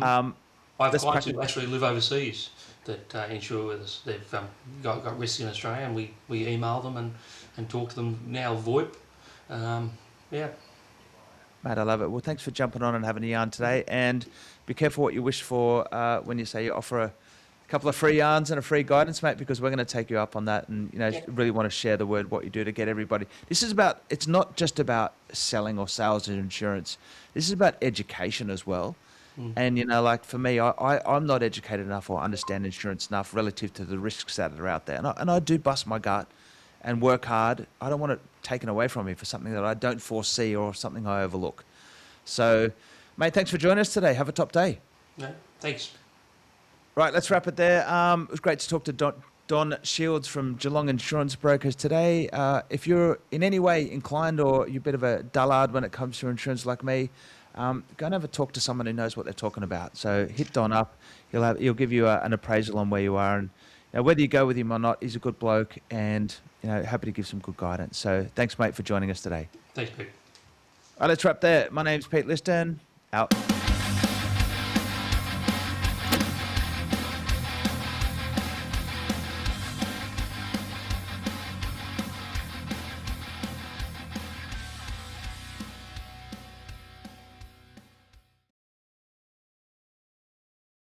B: I have clients who actually live overseas that insure with us. They've got risks in Australia, and we email them and talk to them now VoIP. Yeah.
A: Mate, I love it. Well, thanks for jumping on and having a yarn today. And be careful what you wish for when you say you offer a couple of free yarns and a free guidance, mate, because we're going to take you up on that and, really want to share the word, what you do to get everybody. It's not just about selling or sales and insurance. This is about education as well. And, for me, I'm not educated enough or understand insurance enough relative to the risks that are out there. And I do bust my gut and work hard. I don't want it taken away from me for something that I don't foresee or something I overlook. So, mate, thanks for joining us today. Have a top day.
B: No, thanks.
A: Right, let's wrap it there. It was great to talk to Don Shields from Geelong Insurance Brokers today. If you're in any way inclined or you're a bit of a dullard when it comes to insurance like me, go and have a talk to someone who knows what they're talking about. So hit Don up. He'll give you an appraisal on where you are, and whether you go with him or not, he's a good bloke and happy to give some good guidance. So thanks, mate, for joining us today.
B: Thanks, Pete.
A: All right, let's wrap there. My name's Pete Liston. Out.